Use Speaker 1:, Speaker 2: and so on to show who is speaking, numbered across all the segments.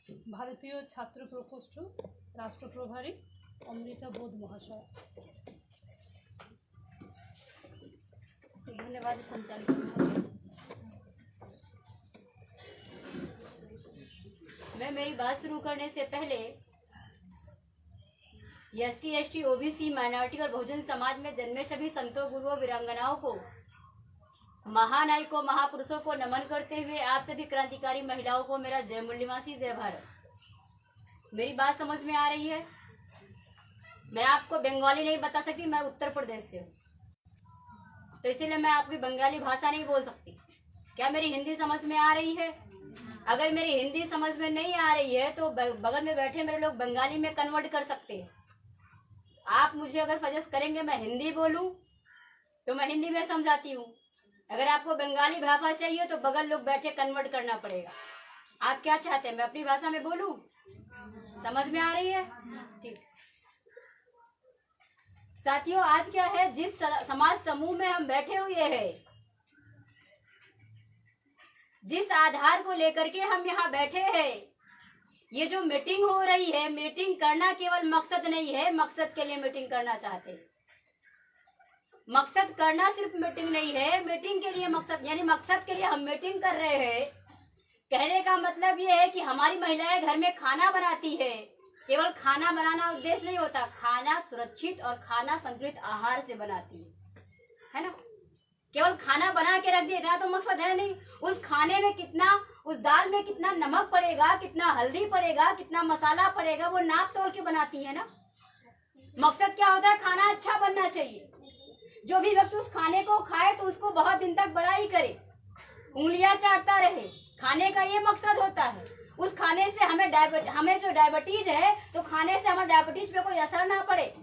Speaker 1: भारतीय छात्र प्रकोष्ठ राष्ट्र प्रभारी अमृता बोध महाशय।
Speaker 2: धन्यवाद संचालक। मैं मेरी बात शुरू करने से पहले SC ST OBC माइनॉरिटी और बहुजन समाज में जन्मे सभी संतों, गुरुओं, वीरांगनाओं को, महानायकों, महापुरुषों को नमन करते हुए आप सभी क्रांतिकारी महिलाओं को मेरा जय मूल्यवासी, जय भारत। मेरी बात समझ में आ रही है? मैं आपको बंगाली नहीं बता सकती, मैं उत्तर प्रदेश से हूँ, तो इसीलिए मैं आपकी बंगाली भाषा नहीं बोल सकती। क्या मेरी हिंदी समझ में आ रही है? अगर मेरी हिंदी समझ में नहीं आ रही है तो बगल में बैठे मेरे लोग बंगाली में कन्वर्ट कर सकते हैं। आप मुझे अगर सजेस्ट करेंगे मैं हिंदी बोलूं तो मैं हिंदी में समझाती हूँ। अगर आपको बंगाली भाषा चाहिए तो बगल लोग बैठे कन्वर्ट करना पड़ेगा। आप क्या चाहते हैं, मैं अपनी भाषा में बोलूं? समझ में आ रही है? ठीक। साथियों, आज क्या है, जिस समाज समूह में हम बैठे हुए हैं, जिस आधार को लेकर के हम यहाँ बैठे हैं, ये जो मीटिंग हो रही है, मीटिंग करना केवल मकसद नहीं है, मकसद के लिए मीटिंग करना चाहते हैं। मकसद करना सिर्फ मीटिंग नहीं है, मीटिंग के लिए मकसद, यानी मकसद के लिए हम मीटिंग कर रहे हैं। कहने का मतलब ये है कि हमारी महिलाएं घर में खाना बनाती है। केवल खाना बनाना उद्देश्य नहीं होता, खाना सुरक्षित और खाना संतुलित आहार से बनाती है ना। केवल खाना बना के रख दिया, इतना तो मकसद है नहीं। उस खाने में कितना, उस दाल में कितना नमक पड़ेगा, कितना हल्दी पड़ेगा, कितना मसाला पड़ेगा, वो नाप तोल के बनाती है ना। मकसद क्या होता है? खाना अच्छा बनना चाहिए। जो भी व्यक्ति उस खाने को खाए तो उसको बहुत दिन तक बड़ा ही करे, उंगलियां चाटता रहे। खाने का ये मकसद होता है। उस खाने से हमें जो डायबिटीज है, तो खाने से हमारे डायबिटीज पे कोई असर ना पड़े,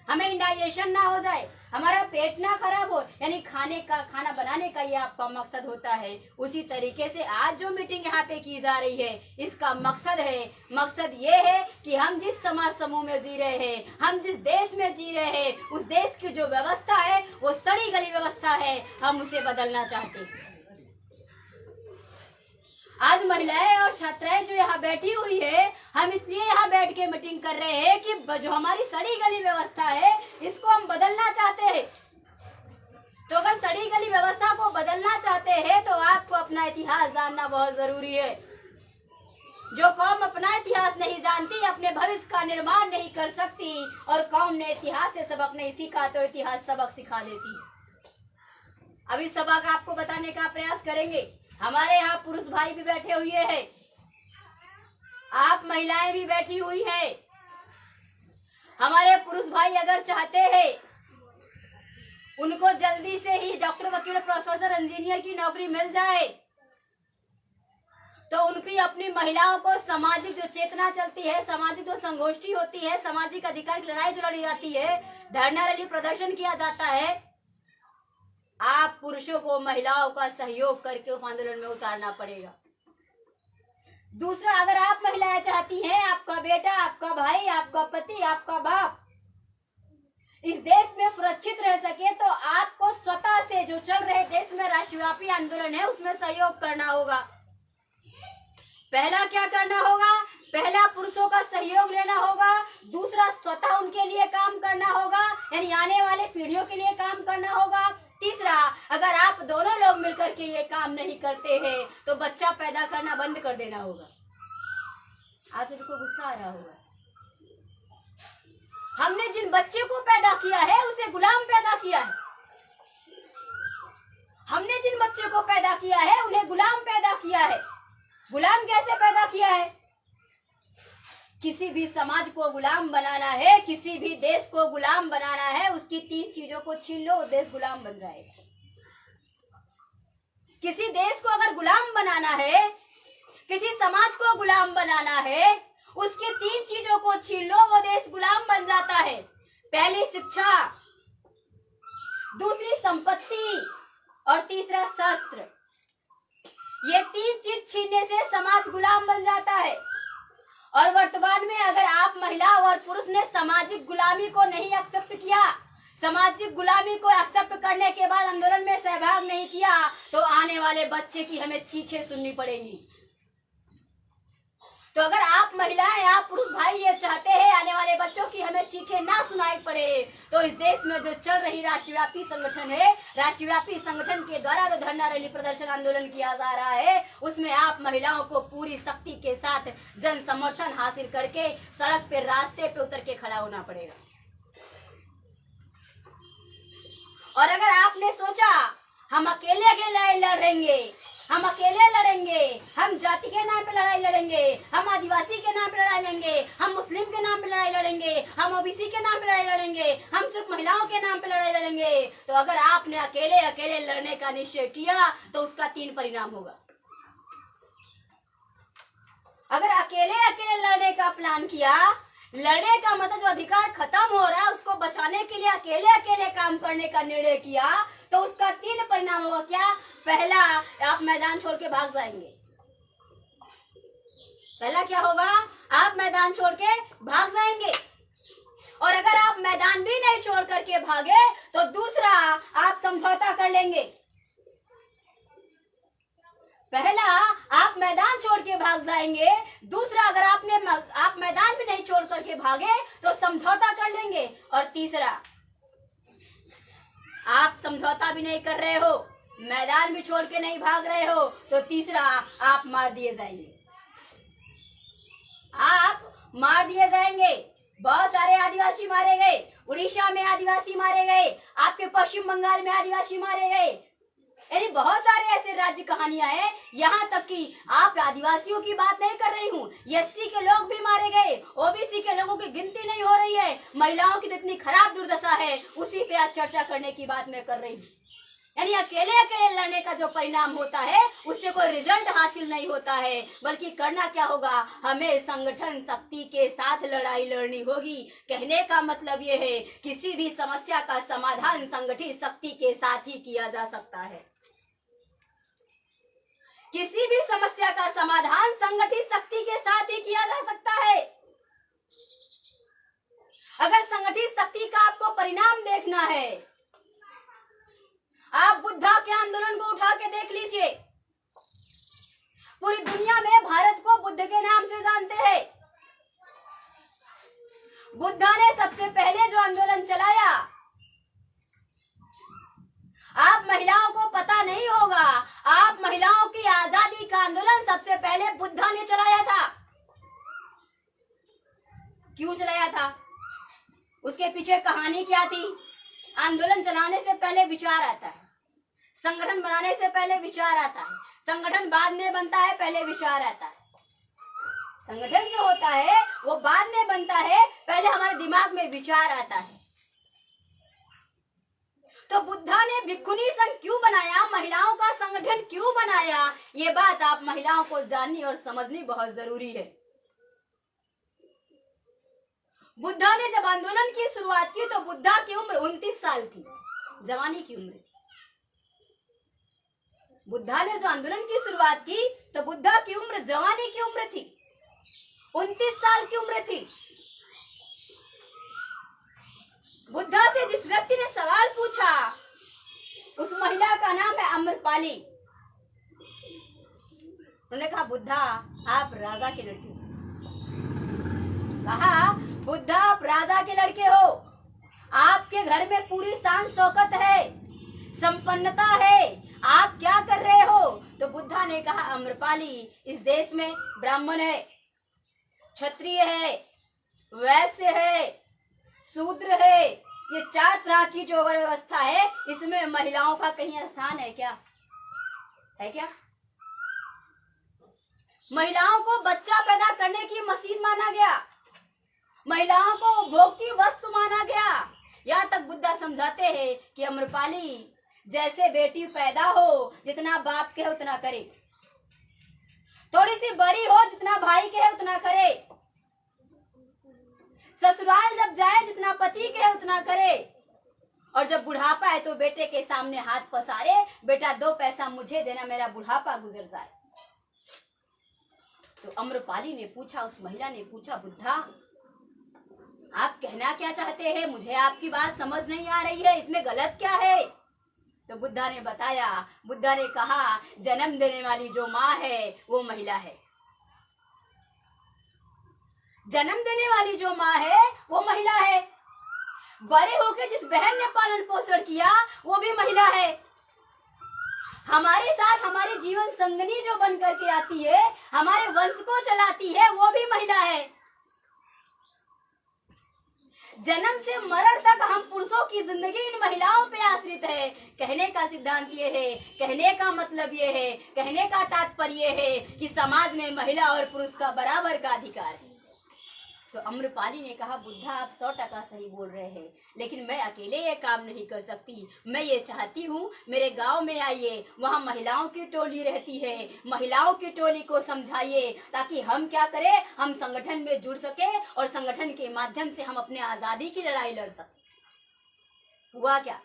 Speaker 2: हमें इंडाइजेशन ना हो जाए, हमारा पेट ना खराब हो, यानी खाना बनाने का ये आपका मकसद होता है। उसी तरीके से आज जो मीटिंग यहाँ पे की जा रही है, इसका मकसद ये है कि हम जिस समाज समूह में जी रहे हैं, हम जिस देश में जी रहे हैं, उस देश की जो व्यवस्था है वो सड़ी गली व्यवस्था है, हम उसे बदलना चाहते हैं। आज महिलाएं और छात्राएं जो यहाँ बैठी हुई है, हम इसलिए यहाँ बैठ के मीटिंग कर रहे हैं कि जो हमारी सड़ी गली व्यवस्था है, इसको हम बदलना चाहते हैं। तो अगर सड़ी गली व्यवस्था को बदलना चाहते हैं तो आपको अपना इतिहास जानना बहुत जरूरी है। जो कौम अपना इतिहास नहीं जानती, अपने भविष्य का निर्माण नहीं कर सकती, और कौम ने इतिहास से सबक नहीं सीखा तो इतिहास सबक सिखा देती है। अभी सबक आपको बताने का प्रयास करेंगे। हमारे यहाँ पुरुष भाई भी बैठे हुए हैं, आप महिलाएं भी बैठी हुई है। हमारे पुरुष भाई अगर चाहते हैं उनको जल्दी से ही डॉक्टर, वकील, प्रोफेसर, इंजीनियर की नौकरी मिल जाए, तो उनकी अपनी महिलाओं को सामाजिक जो चेतना चलती है, सामाजिक जो संगोष्ठी होती है, सामाजिक अधिकार की लड़ाई जो लड़ी जाती है, धरना रैली प्रदर्शन किया जाता है, आप पुरुषों को महिलाओं का सहयोग करके उस आंदोलन में उतारना पड़ेगा। दूसरा, अगर आप महिलाएं चाहती हैं आपका बेटा, आपका भाई, आपका पति, आपका बाप इस देश में सुरक्षित रह सके, तो आपको स्वतः से जो चल रहे देश में राष्ट्रव्यापी आंदोलन है उसमें सहयोग करना होगा। पहला क्या करना होगा? पहला पुरुषों का सहयोग लेना होगा। दूसरा, स्वतः उनके लिए काम करना होगा, यानी आने वाले पीढ़ियों के लिए काम करना होगा। तीसरा, अगर आप दोनों लोग मिलकर के ये काम नहीं करते हैं तो बच्चा पैदा करना बंद कर देना होगा। आप सभी को गुस्सा आ रहा होगा। हमने जिन बच्चे को पैदा किया है उसे गुलाम पैदा किया है। हमने जिन बच्चे को पैदा किया है उन्हें गुलाम पैदा किया है। गुलाम कैसे पैदा किया है? किसी भी समाज को गुलाम बनाना है, किसी भी देश को गुलाम बनाना है, उसकी 3 चीजों को छीन लो, देश गुलाम बन जाएगा। किसी देश को अगर गुलाम बनाना है, किसी समाज को गुलाम बनाना है, उसकी 3 चीजों को छीन लो, वो देश गुलाम बन जाता है। पहली शिक्षा, दूसरी संपत्ति और तीसरा शस्त्र। ये 3 चीज छीनने से समाज गुलाम बन जाता है। और वर्तमान में अगर आप महिला और पुरुष ने सामाजिक गुलामी को नहीं एक्सेप्ट किया, सामाजिक गुलामी को एक्सेप्ट करने के बाद आंदोलन में सहभाग नहीं किया, तो आने वाले बच्चे की हमें चीखें सुननी पड़ेगी। तो अगर आप महिलाएं, आप पुरुष भाई ये चाहते हैं आने वाले बच्चों की हमें चीखें ना सुनाई पड़े, तो इस देश में जो चल रही राष्ट्रव्यापी संगठन है, राष्ट्रव्यापी संगठन के द्वारा जो धरना रैली प्रदर्शन आंदोलन किया जा रहा है, उसमें आप महिलाओं को पूरी शक्ति के साथ जन समर्थन हासिल करके सड़क पे, रास्ते पे उतर के खड़ा होना पड़ेगा। और अगर आपने सोचा हम अकेले लड़ाई लड़ेंगे, हम अकेले लड़ेंगे, हम जाति के नाम पे लड़ाई लड़ेंगे, हम आदिवासी के नाम पे लड़ाई लड़ेंगे, हम मुस्लिम के नाम पे लड़ाई लड़ेंगे, हम ओबीसी के नाम पे लड़ाई लड़ेंगे, हम सिर्फ महिलाओं के नाम पे लड़ाई लड़ेंगे, तो अगर आपने अकेले अकेले लड़ने का निश्चय किया तो उसका 3 परिणाम होगा। अगर अकेले अकेले लड़ने का प्लान किया, लड़ने का मतलब जो अधिकार खत्म हो रहा है उसको बचाने के लिए अकेले अकेले काम करने का निर्णय किया, तो उसका 3 परिणाम होगा। क्या? पहला, आप मैदान छोड़ के भाग जाएंगे। पहला क्या होगा? आप मैदान छोड़ के भाग जाएंगे। और अगर आप मैदान भी नहीं छोड़ करके भागे तो दूसरा, आप समझौता कर लेंगे। पहला, आप मैदान छोड़ के भाग जाएंगे। दूसरा, अगर आप मैदान भी नहीं छोड़ करके भागे तो समझौता कर लेंगे। और तीसरा, आप समझौता भी नहीं कर रहे हो, मैदान भी छोड़ के नहीं भाग रहे हो, तो तीसरा, आप मार दिए जाएंगे। आप मार दिए जाएंगे। बहुत सारे आदिवासी मारे गए, उड़ीसा में आदिवासी मारे गए, आपके पश्चिम बंगाल में आदिवासी मारे गए, यानी बहुत सारे ऐसे राज्य कहानियां हैं। यहाँ तक कि आप आदिवासियों की बात नहीं कर रही हूँ, एससी के लोग भी मारे गए, ओबीसी के लोगों की गिनती नहीं हो रही है, महिलाओं की तो इतनी खराब दुर्दशा है, उसी पे आज चर्चा करने की बात मैं कर रही हूँ। यानी अकेले अकेले लड़ने का जो परिणाम होता है उससे कोई रिजल्ट हासिल नहीं होता है, बल्कि करना क्या होगा? हमें संगठन शक्ति के साथ लड़ाई लड़नी होगी। कहने का मतलब ये है, किसी भी समस्या का समाधान संगठित शक्ति के साथ ही किया जा सकता है। किसी भी समस्या का समाधान संगठित शक्ति के साथ ही किया जा सकता है। अगर संगठित शक्ति का आपको परिणाम देखना है, आप बुद्धा के आंदोलन को उठा के देख लीजिए। पूरी दुनिया में भारत को बुद्ध के नाम से जानते हैं। बुद्धा ने सबसे पहले जो आंदोलन चलाया, आप महिलाओं को पता नहीं होगा, आप महिलाओं की आजादी का आंदोलन सबसे पहले बुद्धा ने चलाया था। क्यों चलाया था? उसके पीछे कहानी क्या थी? आंदोलन चलाने से पहले विचार आता है, संगठन बनाने से पहले विचार आता है, संगठन बाद में बनता है, पहले विचार आता है। संगठन जो होता है वो बाद में बनता है, पहले हमारे दिमाग में विचार आता है। तो बुद्धा ने भिक्खुनी संघ क्यों बनाया, महिलाओं का संगठन क्यों बनाया, ये बात आप महिलाओं को जाननी और समझनी बहुत जरूरी है। बुद्धा ने जब आंदोलन की शुरुआत की तो बुद्धा की उम्र 29 साल थी, जवानी की उम्र थी। बुद्धा ने जो आंदोलन की शुरुआत की तो बुद्धा की उम्र जवानी की उम्र थी, 29 साल की उम्र थी। बुद्धा से जिस व्यक्ति ने सवाल पूछा, उस महिला का नाम है अम्रपाली। उन्होंने कहा, बुद्धा आप राजा के लड़के हो। कहा, बुद्धा आप राजा के लड़के हो, आपके घर में पूरी शान शौकत है, संपन्नता है, आप क्या कर रहे हो? तो बुद्धा ने कहा, अम्रपाली इस देश में ब्राह्मण है, क्षत्रिय है, वैश्य है, शूद्र है, ये 4 तरह की जो व्यवस्था है, इसमें महिलाओं का कहीं स्थान है क्या? है क्या? महिलाओं को बच्चा पैदा करने की मशीन माना गया, महिलाओं को भोग की वस्तु माना गया। यहाँ तक बुद्धा समझाते हैं कि अम्रपाली जैसे बेटी पैदा हो, जितना बाप के है उतना करे, थोड़ी सी बड़ी हो जितना भाई के है उतना करे, ससुराल जब जाए जितना पति के है उतना करे, और जब बुढ़ापा है तो बेटे के सामने हाथ पसारे, बेटा 2 पैसा मुझे देना, मेरा बुढ़ापा गुजर जाए। तो अम्रपाली ने पूछा, उस महिला ने पूछा, बुद्धा आप कहना क्या चाहते हैं? मुझे आपकी बात समझ नहीं आ रही है, इसमें गलत क्या है? तो बुद्धा ने बताया, बुद्धा ने कहा, जन्म देने वाली जो माँ है वो महिला है, जन्म देने वाली जो माँ है वो महिला है, बड़े होकर जिस बहन ने पालन पोषण किया वो भी महिला है, हमारे साथ हमारी जीवन संगनी जो बन करके आती है, हमारे वंश को चलाती है, वो भी महिला है। जन्म से मरण तक हम पुरुषों की जिंदगी इन महिलाओं पे आश्रित है। कहने का सिद्धांत ये है, कहने का मतलब ये है, कहने का तात्पर्य है कि समाज में महिला और पुरुष का बराबर का अधिकार है। तो अम्रपाली ने कहा, बुद्धा आप 100% सही बोल रहे हैं, लेकिन मैं अकेले ये काम नहीं कर सकती। मैं ये चाहती हूँ मेरे गांव में आइए, वहाँ महिलाओं की टोली रहती है, महिलाओं की टोली को समझाइए ताकि हम क्या करें, हम संगठन में जुड़ सके और संगठन के माध्यम से हम अपने आजादी की लड़ाई लड़ सके। हुआ क्या,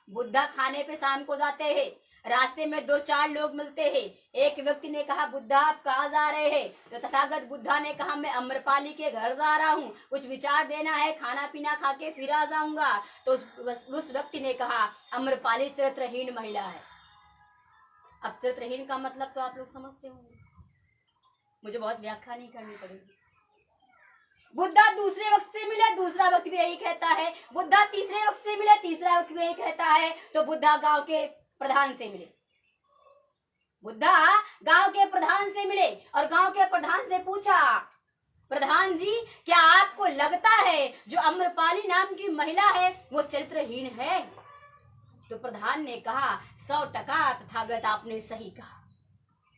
Speaker 2: बुद्धा खाने पे शाम को जाते हैं, रास्ते में 2-4 लोग मिलते हैं। एक व्यक्ति ने कहा, बुद्धा आप कहाँ जा रहे हैं? तो तथागत बुद्धा ने कहा, मैं अम्रपाली के घर जा रहा हूँ, कुछ विचार देना है, खाना पीना खा के फिर आ जाऊंगा। तो उस व्यक्ति ने कहा, अम्रपाली चरित्रहीन महिला है। अब चरित्रहीन का मतलब तो आप लोग समझते होंगे, मुझे बहुत व्याख्या नहीं करनी पड़ेगी। बुद्धा दूसरे व्यक्ति से मिले, दूसरा व्यक्ति भी यही कहता है। बुद्धा तीसरे व्यक्ति से मिले, तीसरा व्यक्ति भी यही कहता है। तो बुद्धा गांव के प्रधान से मिले, बुद्धा गांव के प्रधान से मिले और गांव के प्रधान से पूछा, प्रधान जी क्या आपको लगता है जो अम्रपाली नाम की महिला है वो चरित्रहीन है? तो प्रधान ने कहा, 100% तथागत आपने सही कहा।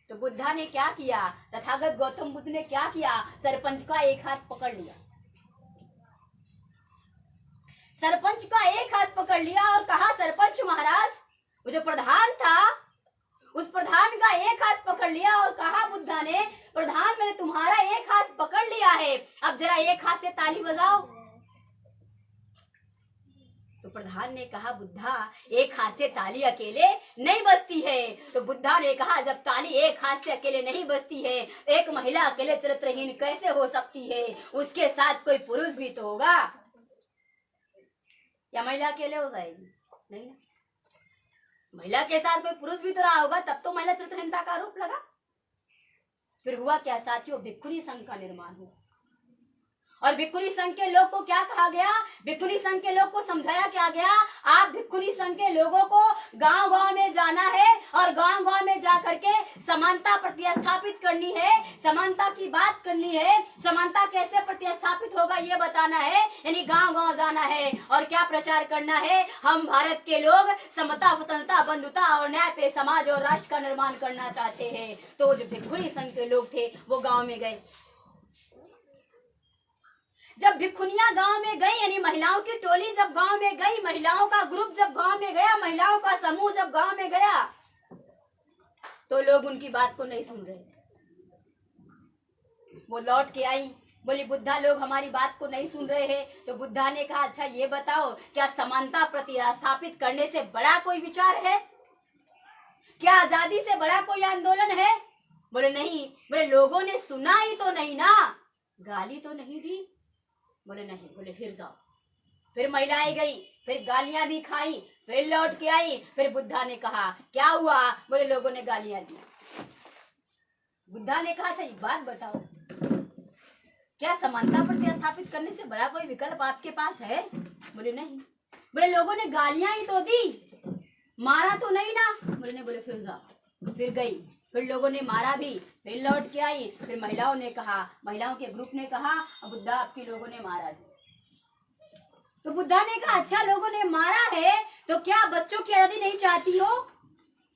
Speaker 2: तो बुद्धा ने क्या किया, तथागत गौतम बुद्ध ने क्या किया, सरपंच का एक हाथ पकड़ लिया, सरपंच का एक हाथ पकड़ लिया और कहा, सरपंच महाराज, वो जो प्रधान था उस प्रधान का एक हाथ पकड़ लिया और कहा बुद्धा ने, प्रधान मैंने तुम्हारा एक हाथ पकड़ लिया है, अब जरा एक हाथ से ताली बजाओ। तो प्रधान ने कहा, बुद्धा एक हाथ से ताली अकेले नहीं बजती है। तो बुद्धा ने कहा, जब ताली एक हाथ से अकेले नहीं बजती है, एक महिला अकेले चरित्रहीन कैसे हो सकती है? उसके साथ कोई पुरुष भी तो होगा, या महिला अकेले हो जाएगी? नहीं, महिला के साथ कोई पुरुष भी तो रहा होगा, तब तो महिला चरित्रहीनता का आरोप लगा। फिर हुआ क्या साथियों, भिक्खुनी संघ का निर्माण हुआ और भिक्खुनी संघ के लोग को क्या कहा गया, भिक्खुनी संघ के लोग को समझाया क्या गया, आप भिक्खुनी संघ के लोगों को गांव गांव में जाना है और गांव गांव में जा करके समानता प्रतिस्थापित करनी है, समानता की बात करनी है, समानता कैसे प्रतिस्थापित होगा ये बताना है, यानी गांव गांव जाना है और क्या प्रचार करना है, हम भारत के लोग समता, स्वतंत्रता, बंधुता और न्याय पे समाज और राष्ट्र का निर्माण करना चाहते हैं। तो जो भिक्खुनी संघ के लोग थे वो गाँव में गए। जब भिक्खुनिया गांव में गई, यानी महिलाओं की टोली जब गांव में गई, महिलाओं का ग्रुप जब गांव में गया, महिलाओं का समूह जब गांव में गया, तो लोग उनकी बात को नहीं सुन रहे। वो लौट के आई, बोली, बुद्धा लोग हमारी बात को नहीं सुन रहे हैं। तो बुद्धा ने कहा, अच्छा ये बताओ, क्या समानता प्रतिस्थापित करने से बड़ा कोई विचार है? क्या आजादी से बड़ा कोई आंदोलन है? बोले नहीं। बोले लोगों ने सुना ही तो नहीं ना, गाली तो नहीं दी? बोले नहीं। बोले फिर जाओ। फिर महिलाएं गई, फिर गालियां भी खाई, फिर लौट के आई। फिर बुद्धा ने कहा, क्या हुआ? बोले लोगों ने गालियां दी। बुद्धा ने कहा, अच्छा एक बात बताओ, क्या समानता प्रतिस्थापित करने से बड़ा कोई विकल्प आपके पास है? बोले नहीं। बोले लोगों ने गालियां ही तो दी, मारा तो नहीं ना? बोले नहीं। बोले फिर जाओ। फिर गई, फिर लोगों ने मारा भी, फिर लौट के आई। फिर महिलाओं ने कहा, महिलाओं के ग्रुप ने कहा, बुद्धा आपकी लोगों ने मारा भी। तो बुद्धा ने कहा, अच्छा लोगों ने मारा है तो क्या बच्चों की आजादी नहीं चाहती हो,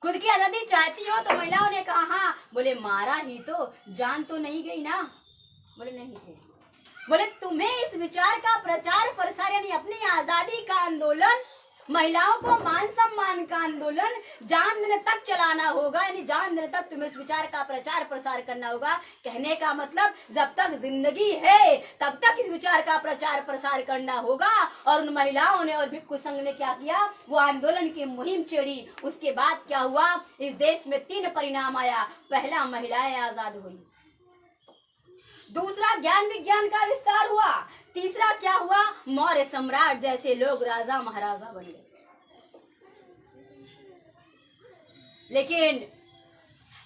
Speaker 2: खुद की आजादी चाहती हो? तो महिलाओं ने कहा हाँ। बोले मारा ही तो, जान तो नहीं गई ना? बोले नहीं थे। बोले तुम्हें इस विचार का प्रचार प्रसार, यानी अपनी आजादी का आंदोलन, महिलाओं को मान सम्मान का आंदोलन जान देने तक चलाना होगा, यानी जान देने तक तुम्हें इस विचार का प्रचार प्रसार करना होगा। कहने का मतलब जब तक जिंदगी है तब तक इस विचार का प्रचार प्रसार करना होगा। और उन महिलाओं ने और भिक्खु संघ ने क्या किया, वो आंदोलन की मुहिम छेड़ी। उसके बाद क्या हुआ, इस देश में 3 परिणाम आया। पहला, महिलाएं आजाद हुई। दूसरा, ज्ञान विज्ञान का विस्तार हुआ। तीसरा क्या हुआ, मौर्य सम्राट जैसे लोग राजा महाराजा बन गए। लेकिन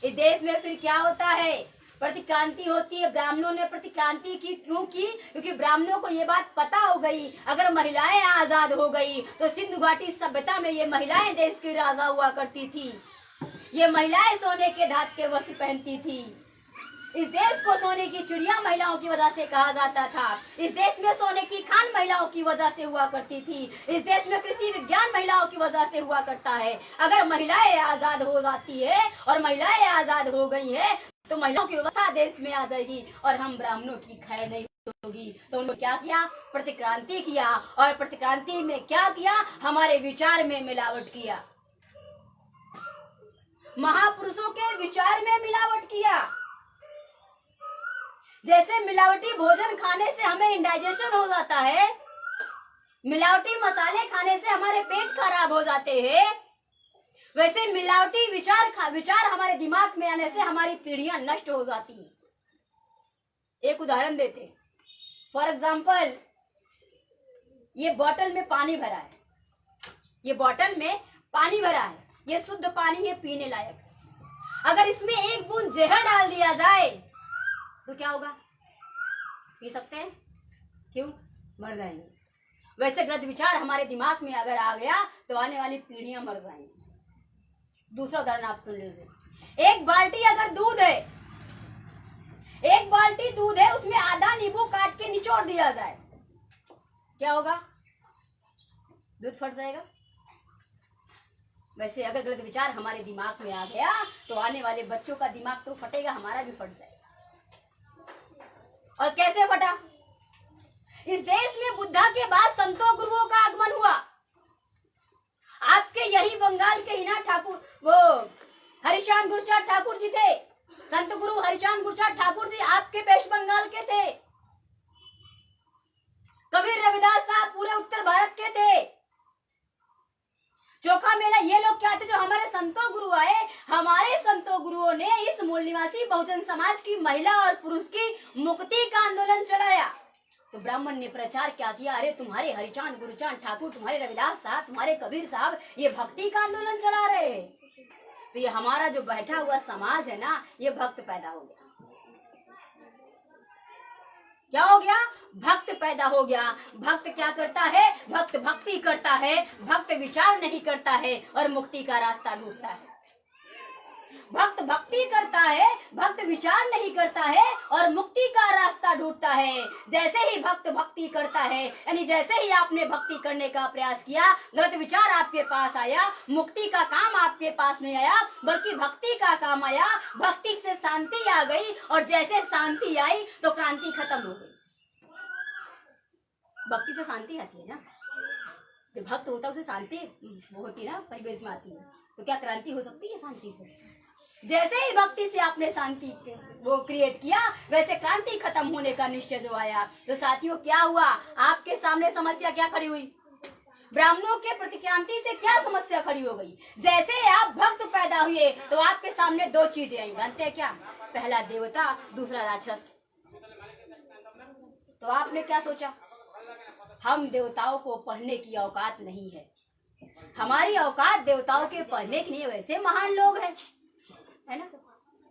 Speaker 2: इस देश में फिर क्या होता है, प्रतिक्रांति होती है। ब्राह्मणों ने प्रतिक्रांति की, क्यों की? क्योंकि ब्राह्मणों को ये बात पता हो गई, अगर महिलाएं आजाद हो गई तो सिंधु घाटी सभ्यता में ये महिलाएं देश की राजा हुआ करती थी। ये महिलाएं सोने के धात के वस्त्र पहनती थी। इस देश को सोने की चिड़िया महिलाओं की वजह से कहा जाता था। इस देश में सोने की खान महिलाओं की वजह से हुआ करती थी। इस देश में कृषि विज्ञान महिलाओं की वजह से हुआ करता है। अगर महिलाएं आजाद हो जाती है और महिलाएं आजाद हो गई है तो महिलाओं की व्यवस्था देश में आ जाएगी और हम ब्राह्मणों की खैर नहीं होगी। तो उन्होंने क्या किया? प्रतिक्रांति किया। और प्रतिक्रांति में क्या किया? हमारे विचार में मिलावट किया, महापुरुषों के विचार में मिलावट किया। जैसे मिलावटी भोजन खाने से हमें इंडाइजेशन हो जाता है, मिलावटी मसाले खाने से हमारे पेट खराब हो जाते हैं, वैसे मिलावटी विचार हमारे दिमाग में आने से हमारी पीढ़ियां नष्ट हो जाती हैं। एक उदाहरण देते, फॉर एग्जाम्पल, ये बोतल में पानी भरा है, ये बोतल में पानी भरा है, ये शुद्ध पानी है, पीने लायक। अगर इसमें एक बूंद जहर डाल दिया जाए तो क्या होगा? पी सकते हैं? क्यों? मर जाएंगे। वैसे गलत विचार हमारे दिमाग में अगर आ गया तो आने वाली पीढ़ियां मर जाएंगी। दूसरा उदाहरण आप सुन लीजिए। एक बाल्टी अगर दूध है, एक बाल्टी दूध है, उसमें आधा नींबू काट के निचोड़ दिया जाए, क्या होगा? दूध फट जाएगा। वैसे अगर गलत विचार हमारे दिमाग में आ गया तो आने वाले बच्चों का दिमाग तो फटेगा, हमारा भी फट जाएगा। और कैसे फटा? इस देश में बुद्धा के बाद संतों गुरुओं का आगमन हुआ। आपके यही बंगाल के हिना ठाकुर, वो हरिचांद गुरचार ठाकुर जी थे, संत गुरु हरिचांद गुरचार ठाकुर जी आपके वेस्ट बंगाल के थे। कबीर रविदास साहब पूरे उत्तर भारत के थे। चोखा मेला ये लोग क्या थे? जो हमारे संतों गुरु आए, हमारे संतों गुरुओं ने इस मूल निवासी बहुजन समाज की महिला और पुरुष की मुक्ति का आंदोलन चलाया। तो ब्राह्मण ने प्रचार क्या किया? अरे तुम्हारे हरिचांद गुरुचांद ठाकुर, तुम्हारे रविदास साहब, तुम्हारे कबीर साहब ये भक्ति का आंदोलन चला रहे हैं। तो ये हमारा जो बैठा हुआ समाज है ना, ये भक्त पैदा हो गया। क्या हो गया? भक्त पैदा हो गया। भक्त क्या करता है? भक्त भक्ति करता है, भक्त विचार नहीं करता है और मुक्ति का रास्ता ढूंढता है। भक्त भक्ति करता है, भक्त विचार नहीं करता है और मुक्ति का रास्ता ढूंढता है। जैसे ही भक्त भक्ति करता है, यानी जैसे ही आपने भक्ति करने का प्रयास किया, गलत विचार आपके पास आया, मुक्ति का काम आपके पास नहीं आया बल्कि भक्ति का काम आया। भक्ति से शांति आ गई और जैसे शांति आई तो क्रांति खत्म हो गई। भक्ति से शांति आती है ना, जो भक्त होता है उसे शांति वो होती है ना, परिवेश में आती है। तो क्या क्रांति हो सकती है शांति से? जैसे ही भक्ति से आपने शांति वो क्रिएट किया, वैसे क्रांति खत्म होने का निश्चय जो आया। तो साथियों क्या हुआ? आपके सामने समस्या क्या खड़ी हुई? ब्राह्मणों के प्रतिक्रांति से क्या समस्या खड़ी हो गई? जैसे आप भक्त पैदा हुए तो आपके सामने दो चीजें आई, जानते हैं क्या? पहला देवता, दूसरा राक्षस। तो आपने क्या सोचा? हम देवताओं को पढ़ने की औकात नहीं है, हमारी औकात देवताओं के पढ़ने की नहीं है, वैसे महान लोग हैं, है ना।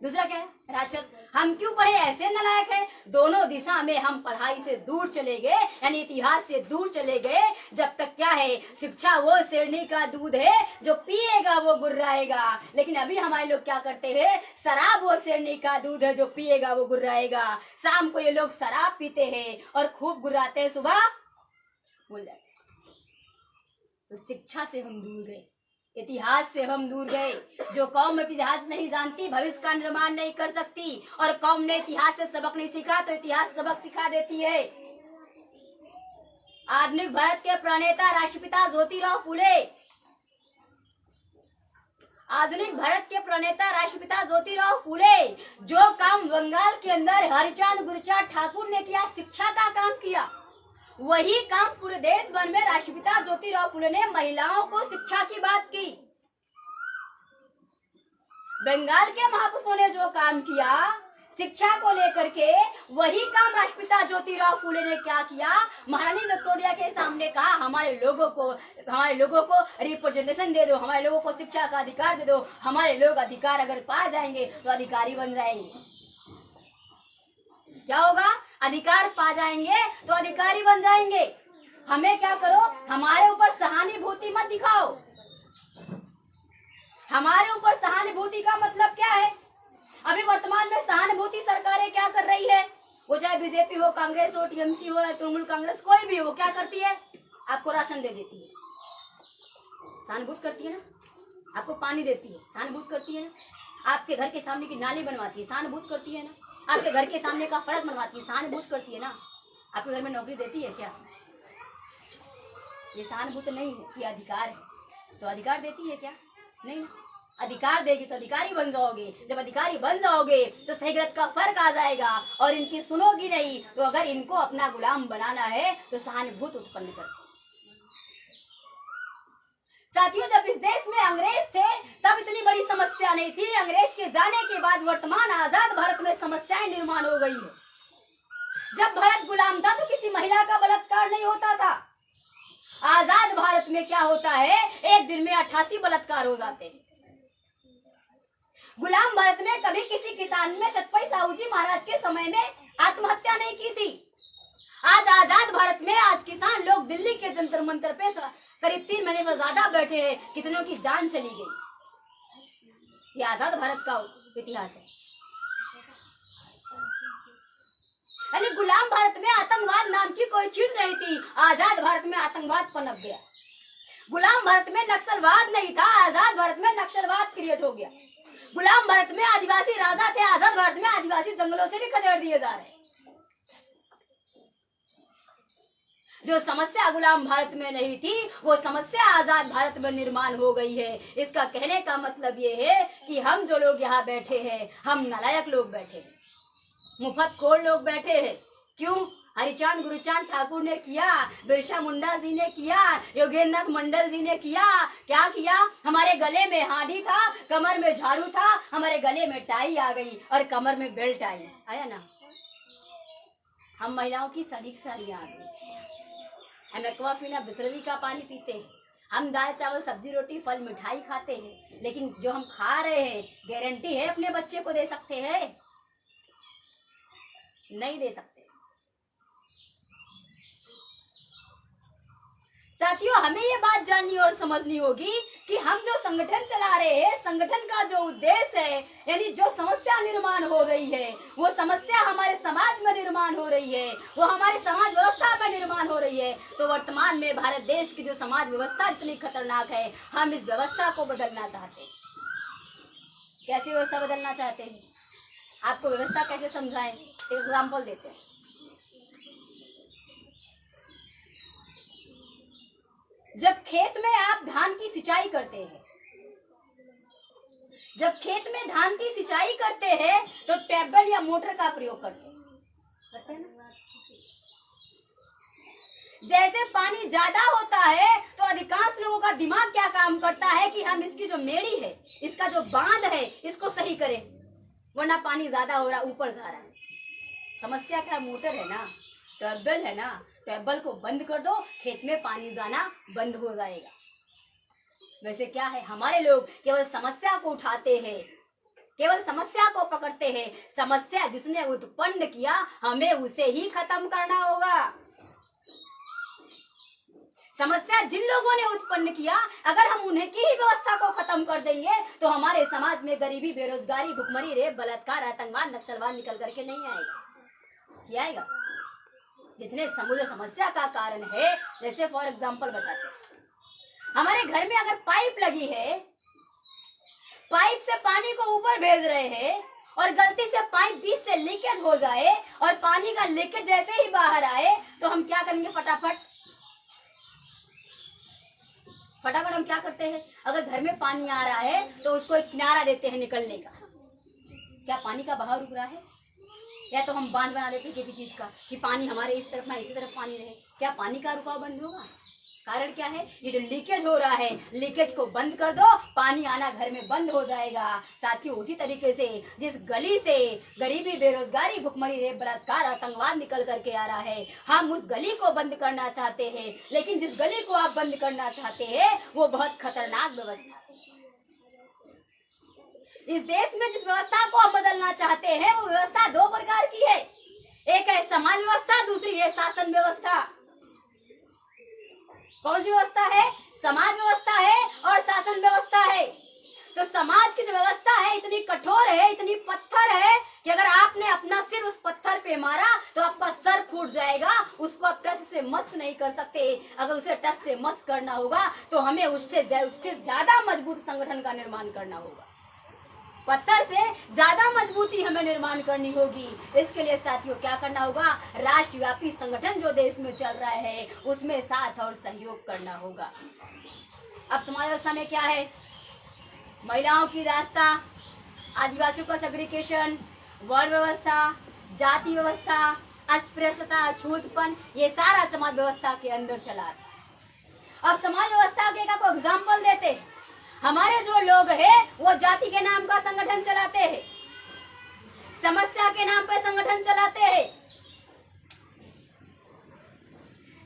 Speaker 2: दूसरा क्या है? राक्षस। हम क्यों पढ़े, ऐसे नालायक है। दोनों दिशा में हम पढ़ाई से दूर चले गए, यानी इतिहास से दूर चले गए। जब तक क्या है, शिक्षा वो शेरनी का दूध है, जो पिएगा वो गुर्राएगा। लेकिन अभी हमारे लोग क्या करते हैं? शराब वो शेरनी का दूध है, जो पिएगा वो गुर्राएगा। शाम को ये लोग शराब पीते हैं और खूब गुर्राते हैं, सुबह भूल जाते। तो शिक्षा से हम दूर गए, इतिहास से हम दूर गए। जो कौम इतिहास नहीं जानती भविष्य का निर्माण नहीं कर सकती, और कौम ने इतिहास से सबक नहीं सीखा तो इतिहास सबक सिखा देती है। आधुनिक भारत के प्रणेता राष्ट्रपिता ज्योतिराव फुले, आधुनिक भारत के प्रणेता राष्ट्रपिता ज्योतिराव फुले, जो काम बंगाल के अंदर हरिचांद गुरचार ठाकुर ने किया, शिक्षा का काम किया, वही काम पूरे देश भर में राष्ट्रपिता ज्योतिराव फुले ने महिलाओं को शिक्षा की बात की। बंगाल के महापुरुषों ने जो काम किया शिक्षा को लेकर के, वही काम राष्ट्रपिता ज्योतिराव फुले ने क्या किया? महारानी विक्टोरिया के सामने कहा, हमारे लोगों को रिप्रेजेंटेशन दे दो, हमारे लोगों को शिक्षा का अधिकार दे दो। हमारे लोग अधिकार अगर पा जाएंगे तो अधिकारी बन जाएंगे। क्या होगा? अधिकार पा जाएंगे तो अधिकारी बन जाएंगे। हमें क्या करो, हमारे ऊपर सहानुभूति मत दिखाओ। हमारे ऊपर सहानुभूति का मतलब क्या है? अभी वर्तमान में सहानुभूति सरकारें क्या कर रही है, वो चाहे बीजेपी हो, कांग्रेस हो, टीएमसी हो या तृणमूल कांग्रेस, कोई भी हो, क्या करती है? आपको राशन दे देती है, सहानुभूति करती है ना। आपको पानी देती है, सहानुभूति करती है ना। आपके घर के सामने की नाली बनवाती है, सहानुभूति करती है ना। आपके घर के सामने का फर्श बनवाती है, सहानुभूति करती है ना। आपके घर में नौकरी देती है क्या? ये सहानुभूति नहीं है, ये अधिकार है। तो अधिकार देती है क्या? नहीं। अधिकार देगी तो अधिकारी बन जाओगे। जब अधिकारी बन जाओगे तो सही गलत का फर्क आ जाएगा और इनकी सुनोगी नहीं। तो अगर इनको अपना गुलाम बनाना है तो सहानुभूति उत्पन्न कर। साथियों, जब इस देश में अंग्रेज थे तब इतनी बड़ी समस्या नहीं थी। अंग्रेज के जाने के बाद वर्तमान आजाद भारत में समस्याएं निर्माण हो गई है। जब भारत गुलाम था तो किसी महिला का बलात्कार नहीं होता था। आजाद भारत में क्या होता है, एक दिन में 88 बलात्कार हो जाते हैं। गुलाम भारत में कभी किसी किसान ने छत्रपति साहू जी महाराज के समय में आत्महत्या नहीं की थी। आज आजाद भारत में आज किसान लोग दिल्ली के जंतर मंतर पे करीब 3 महीने से ज्यादा बैठे हैं, कितनों की जान चली गई। ये आजाद भारत का इतिहास है। यानी गुलाम भारत में आतंकवाद नाम की कोई चीज नहीं थी, आजाद भारत में आतंकवाद पनप गया। गुलाम भारत में नक्सलवाद नहीं था, आजाद भारत में नक्सलवाद क्रिएट हो गया। गुलाम भारत में आदिवासी राजा थे, आजाद भारत में आदिवासी जंगलों से भी खदेड़ दिए जा रहे। जो समस्या गुलाम भारत में नहीं थी वो समस्या आजाद भारत में निर्माण हो गई है। इसका कहने का मतलब ये है कि हम जो लोग यहाँ बैठे हैं, हम नालायक लोग बैठे हैं, मुफ्तखोर लोग बैठे हैं। क्यों? हरिचांद गुरुचांद ठाकुर ने किया, बिरसा मुंडा जी ने किया, योगेंद्र नाथ मंडल जी ने किया। क्या किया? हमारे गले में हांडी था, कमर में झाड़ू था, हमारे गले में टाई आ गई और कमर में बेल्ट आई, आया ना। हम महिलाओं की साड़ियां आ गई। हम एक्वाफिना बिस्लरी का पानी पीते हैं, हम दाल चावल सब्जी रोटी फल मिठाई खाते हैं, लेकिन जो हम खा रहे हैं गारंटी है अपने बच्चे को दे सकते हैं? नहीं दे सकते। साथियों, हमें ये बात जाननी और समझनी होगी कि हम जो संगठन चला रहे हैं, संगठन का जो उद्देश्य है, यानी जो समस्या निर्माण हो रही है, वो समस्या हमारे समाज में निर्माण हो रही है, वो हमारे समाज व्यवस्था में निर्माण हो रही है। तो वर्तमान में भारत देश की जो समाज व्यवस्था इतनी खतरनाक है, हम इस व्यवस्था को बदलना चाहते हैं। कैसी व्यवस्था बदलना चाहते हैं? आपको व्यवस्था कैसे समझाएं? एक एग्जाम्पल देते हैं। जब खेत में आप धान की सिंचाई करते हैं, जब खेत में धान की सिंचाई करते हैं तो ट्यूबवेल या मोटर का प्रयोग करते हैं ना। जैसे पानी ज्यादा होता है तो अधिकांश लोगों का दिमाग क्या काम करता है कि हम इसकी जो मेड़ी है, इसका जो बांध है, इसको सही करें, वरना पानी ज्यादा हो रहा, ऊपर जा रहा है। समस्या क्या? मोटर है ना, ट्यूबवेल है ना, ट्यूबवेल को बंद कर दो, खेत में पानी जाना बंद हो जाएगा। वैसे क्या है, हमारे लोग केवल समस्या को उठाते हैं, केवल समस्या को पकड़ते हैं। समस्या जिसने उत्पन्न किया, हमें उसे ही खत्म करना होगा। समस्या जिन लोगों ने उत्पन्न किया, अगर हम उन्हें की ही व्यवस्था को खत्म कर देंगे तो हमारे समाज में गरीबी, बेरोजगारी, भुखमरी, रेप, बलात्कार, आतंकवाद, नक्सलवाद निकल करके नहीं आएगा। क्या आएगा? जिसने जो समस्या का कारण है, जैसे फॉर एग्जाम्पल बताते हैं, हमारे घर में अगर पाइप लगी है, पाइप से पानी को ऊपर भेज रहे हैं और गलती से पाइप बीच से लीकेज हो जाए और पानी का लीकेज जैसे ही बाहर आए तो हम क्या करेंगे? फटाफट हम क्या करते हैं? अगर घर में पानी आ रहा है तो उसको एक किनारा देते हैं निकलने का। क्या पानी का बहाव रुक रहा है? या तो हम बांध बना देते हैं किसी चीज का कि पानी हमारे इस तरफ ना इसी तरफ पानी रहे। क्या पानी का रुकाव बंद होगा? कारण क्या है? ये जो लीकेज हो रहा है, लीकेज को बंद कर दो, पानी आना घर में बंद हो जाएगा। साथियों, उसी तरीके से जिस गली से गरीबी, बेरोजगारी, भुखमरी, रेप, बलात्कार, आतंकवाद निकल करके आ रहा है, हम उस गली को बंद करना चाहते हैं। लेकिन जिस गली को आप बंद करना चाहते हैं वो बहुत खतरनाक व्यवस्था है। इस देश में जिस व्यवस्था को हम बदलना चाहते हैं वो व्यवस्था 2 प्रकार की है। समाज व्यवस्था, दूसरी है शासन व्यवस्था। कौन सी व्यवस्था है? समाज व्यवस्था है और शासन व्यवस्था है। तो समाज की जो व्यवस्था है इतनी कठोर है, इतनी पत्थर है कि अगर आपने अपना सिर उस पत्थर पे मारा तो आपका सर फूट जाएगा। उसको आप टच से मस नहीं कर सकते। अगर उसे टच से मस करना होगा तो हमें उससे ज्यादा मजबूत संगठन का निर्माण करना होगा। पत्थर से ज्यादा मजबूती हमें निर्माण करनी होगी। इसके लिए साथियों क्या करना होगा? राष्ट्रव्यापी संगठन जो देश में चल रहा है उसमें साथ और सहयोग करना होगा। अब समाज व्यवस्था में क्या है? महिलाओं की दास्ता, आदिवासियों का सेग्रीगेशन, वर्ण व्यवस्था, जाति व्यवस्था, अस्पृश्यता, छूतपन, ये सारा समाज व्यवस्था के अंदर चला था। अब समाज व्यवस्था के आपको एग्जाम्पल देते हैं। हमारे जो लोग हैं वो जाति के नाम का संगठन चलाते हैं, समस्या के नाम पर संगठन चलाते हैं,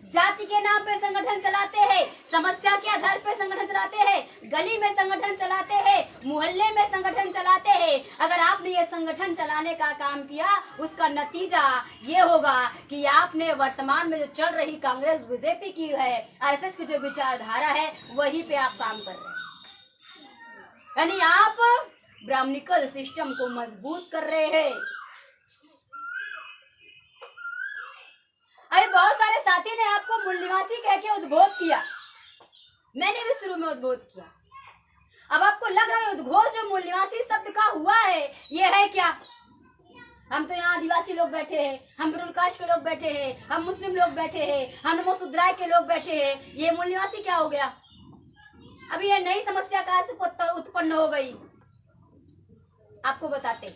Speaker 2: जाति के नाम पे संगठन चलाते हैं, समस्या के आधार पर संगठन चलाते हैं, गली में संगठन चलाते हैं, मोहल्ले में संगठन चलाते हैं। अगर आपने ये संगठन चलाने का काम किया उसका नतीजा ये होगा कि आपने वर्तमान में जो चल रही कांग्रेस बीजेपी की है, आरएसएस की जो विचारधारा है वही पे आप काम कर रहे हैं। यानी आप ब्राह्मणिकल सिस्टम को मजबूत कर रहे हैं। अरे बहुत सारे साथी ने आपको मूल निवासी कह के उद्बोध किया, मैंने भी शुरू में उद्बोध किया। अब आपको लग रहा है उद्घोष जो मूल निवासी शब्द का हुआ है ये है क्या? हम तो यहाँ आदिवासी लोग बैठे हैं, हम रूल कास्ट के लोग बैठे हैं, हम मुस्लिम लोग बैठे हैं, हम नमोसुद्राय के लोग बैठे हैं, ये मूल निवासी क्या हो गया? अभी ये नई समस्या कहाँ से उत्पन्न हो गई आपको बताते।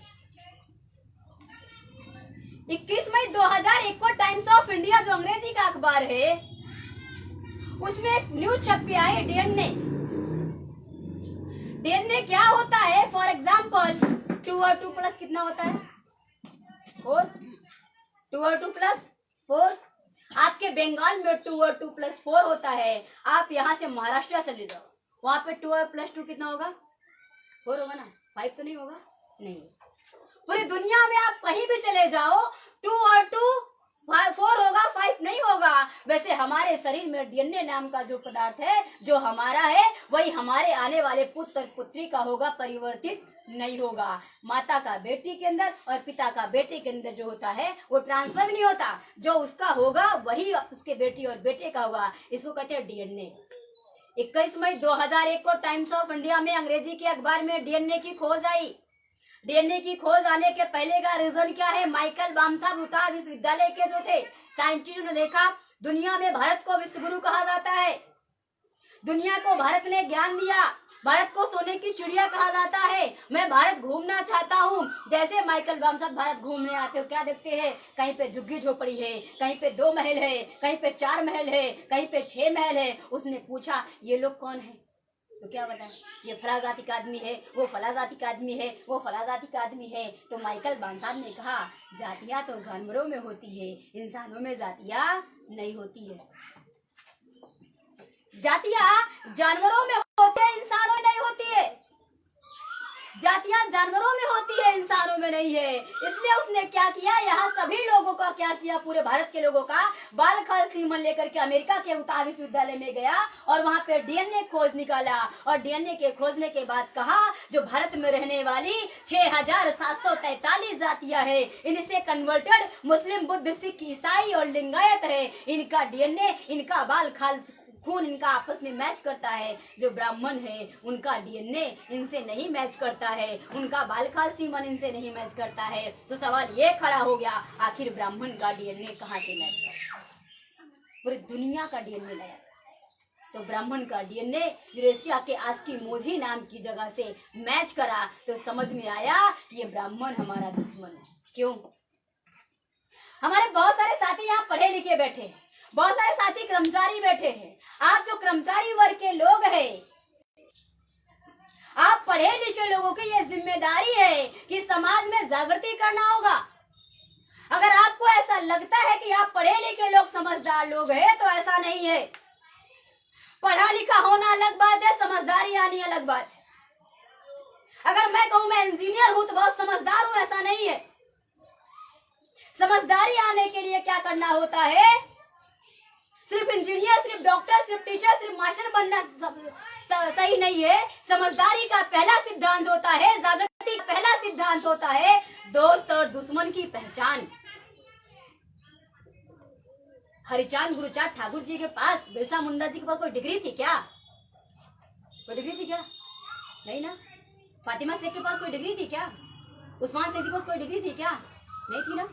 Speaker 2: 21 मई 2001 को टाइम्स ऑफ इंडिया जो अंग्रेजी का अखबार है उसमें एक न्यूज छपी आई डीएनए। डीएनए क्या होता है? फॉर एग्जाम्पल 2 और 2 प्लस कितना होता है? 4। 2 और 2 प्लस 4। आपके बंगाल में 2 और 2 प्लस 4 होता है। आप यहाँ से महाराष्ट्र चले जाओ, वहां पे 2 और प्लस 2 कितना होगा? 4 होगा ना? 5 तो नहीं होगा? नहीं। पूरी दुनिया में आप कहीं भी चले जाओ 2 और 2 4 होगा, 5 नहीं होगा। वैसे हमारे शरीर में डीएनए नाम का जो पदार्थ है जो हमारा है वही हमारे आने वाले पुत्र पुत्री का होगा, परिवर्तित नहीं होगा। माता का बेटी के अंदर और पिता का बेटे के अंदर जो होता है वो ट्रांसफर नहीं होता। जो उसका होगा वही उसके बेटी और बेटे का होगा। इसको कहते हैं डीएनए। 21 मई 2001 को टाइम्स ऑफ इंडिया में अंग्रेजी के अखबार में डीएनए की खोज आई। डीएनए की खोज आने के पहले का रीजन क्या है? माइकल बामसाब उतार विश्वविद्यालय के जो थे साइंटिस्ट ने देखा दुनिया में भारत को विश्व गुरु कहा जाता है, दुनिया को भारत ने ज्ञान दिया, भारत को सोने की चिड़िया कहा जाता है, मैं भारत घूमना चाहता हूँ। जैसे माइकल बामसाब भारत घूमने आते हो क्या देखते हैं? कहीं पे झुग्गी झोपड़ी है, कहीं पे 2 महल है, कहीं पे 4 महल है, कहीं पे 6 महल है। उसने पूछा ये लोग कौन है? तो क्या बताएं? ये फला जाति का आदमी है, वो फला जाति का आदमी है, वो फला जाति का आदमी है। तो माइकल बामसाब ने कहा जातियां तो जानवरों में होती है, इंसानों में जातियां नहीं होती है। जातियां जानवरों में होती है, इंसानों में नहीं होती है। जातियां जानवरों में होती है, इंसानों में नहीं है। इसलिए उसने क्या किया, यहाँ सभी लोगों का क्या किया, पूरे भारत के लोगों का बाल खाल सीमन लेकर के अमेरिका के उताह विश्वविद्यालय में गया और वहाँ पे डीएनए खोज निकाला। और डीएनए के खोजने के बाद कहा जो भारत में रहने वाली 6743 जातियां है, इनसे कन्वर्टेड मुस्लिम, बुद्ध, सिख, ईसाई और लिंगायत है। इनका डीएनए, इनका बाल खाल खून इनका आपस में मैच करता है। जो ब्राह्मण है उनका डीएनए इनसे नहीं मैच करता है, उनका बाल खाल सीमन इनसे नहीं मैच करता है। तो सवाल ये खड़ा हो गया आखिर ब्राह्मण का डीएनए कहाँ से मैच करता है? पूरी दुनिया का डीएनए लगा तो ब्राह्मण का डीएनए यूरेशिया के आस्की मोजी नाम की जगह से मैच करा। तो समझ में आया कि ये ब्राह्मण हमारा दुश्मन है। क्यों? हमारे बहुत सारे साथी यहाँ पढ़े लिखे बैठे हैं, बहुत सारे साथी कर्मचारी बैठे हैं। आप जो कर्मचारी वर्ग के लोग हैं, आप पढ़े लिखे लोगों की ये जिम्मेदारी है कि समाज में जागृति करना होगा। अगर आपको ऐसा लगता है कि आप पढ़े लिखे लोग समझदार लोग हैं तो ऐसा नहीं है। पढ़ा लिखा होना अलग बात है, समझदारी आनी अलग बात है। अगर मैं कहूं मैं इंजीनियर हूं तो बहुत समझदार हूं, ऐसा नहीं है। समझदारी आने के लिए क्या करना होता है? सिर्फ इंजीनियर, सिर्फ डॉक्टर, सिर्फ टीचर, सिर्फ मास्टर बनना सही नहीं है। समझदारी का पहला सिद्धांत होता है, जागृति का पहला सिद्धांत होता है दोस्त और दुश्मन की पहचान। हरिचांद गुरुचांद ठाकुर जी के पास, बिरसा मुंडा जी के पास कोई डिग्री थी क्या? कोई डिग्री थी क्या? नहीं ना। फातिमा शेख के पास कोई डिग्री थी क्या? उस्मान शेख के पास कोई डिग्री थी क्या? नहीं थी ना।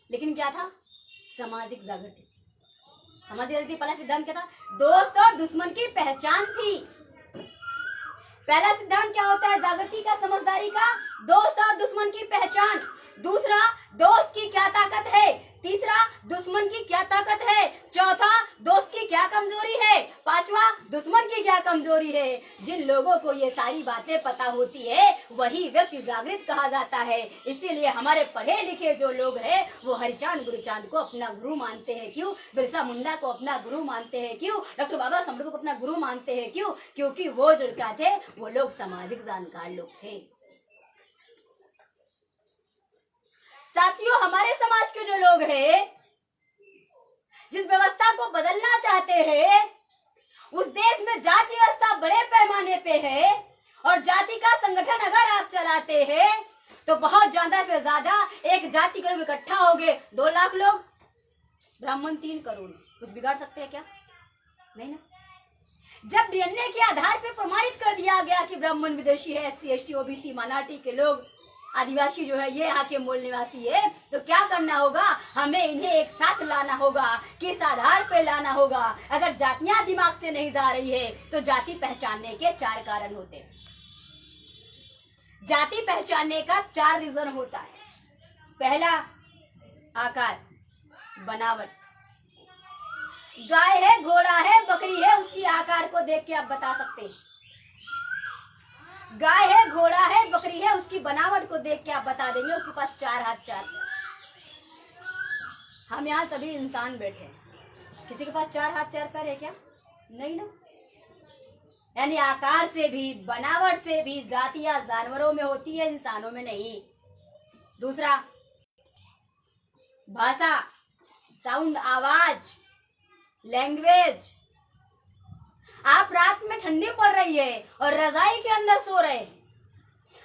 Speaker 2: लेकिन क्या था? सामाजिक जागृति। सामाजिक जागृति पहला सिद्धांत क्या था? दोस्त और दुश्मन की पहचान थी। पहला सिद्धांत क्या होता है जागृति का, समझदारी का? दोस्त और दुश्मन की पहचान। दूसरा, दोस्त की क्या ताकत है? तीसरा, दुश्मन की क्या ताकत है? चौथा, दोस्त की क्या कमजोरी है? पांचवा, दुश्मन की क्या कमजोरी है? जिन लोगों को ये सारी बातें पता होती है वही व्यक्ति जागृत कहा जाता है। इसीलिए हमारे पढ़े लिखे जो लोग हैं वो हरिचांद गुरुचांद को अपना गुरु मानते हैं। क्यों? बिरसा मुंडा को अपना गुरु मानते हैं। क्यों? डॉक्टर बाबा साहेब को अपना गुरु मानते हैं। क्यों? क्योंकि वो जो क्या थे, वो लोग सामाजिक जानकार लोग थे। साथियों, हमारे समाज के जो लोग हैं, जिस व्यवस्था को बदलना चाहते हैं, उस देश में जाति व्यवस्था बड़े पैमाने पे है और जाति का संगठन अगर आप चलाते हैं तो बहुत ज्यादा से ज्यादा एक जाति के लोग इकट्ठा हो गए, 2 लाख लोग, ब्राह्मण 3 करोड़, कुछ बिगाड़ सकते हैं क्या? नहीं ना। जब डीएनए के आधार पे प्रमाणित कर दिया गया कि ब्राह्मण विदेशी है, SC ST OBC माइनॉरिटी के लोग, आदिवासी जो है ये यहाँ के मूल निवासी है, तो क्या करना होगा? हमें इन्हें एक साथ लाना होगा। किस आधार पे लाना होगा? अगर जातियां दिमाग से नहीं जा रही है तो जाति पहचानने के 4 कारण होते हैं। जाति पहचानने का 4 रीजन होता है। पहला, आकार, बनावट। गाय है, घोड़ा है, बकरी है, उसकी आकार को देख के आप बता सकते हैं। गाय है, घोड़ा है, बकरी है, उसकी बनावट को देख के आप बता देंगे उसके पास 4 हाथ 4 पैर। हम यहाँ सभी इंसान बैठे हैं, किसी के पास 4 हाथ 4 पैर है क्या? नहीं ना। यानी आकार से भी, बनावट से भी जातियां जानवरों में होती है, इंसानों में नहीं। दूसरा, भाषा, साउंड, आवाज, लैंग्वेज। आप रात में ठंडी पड़ रही है और रजाई के अंदर सो रहे हैं,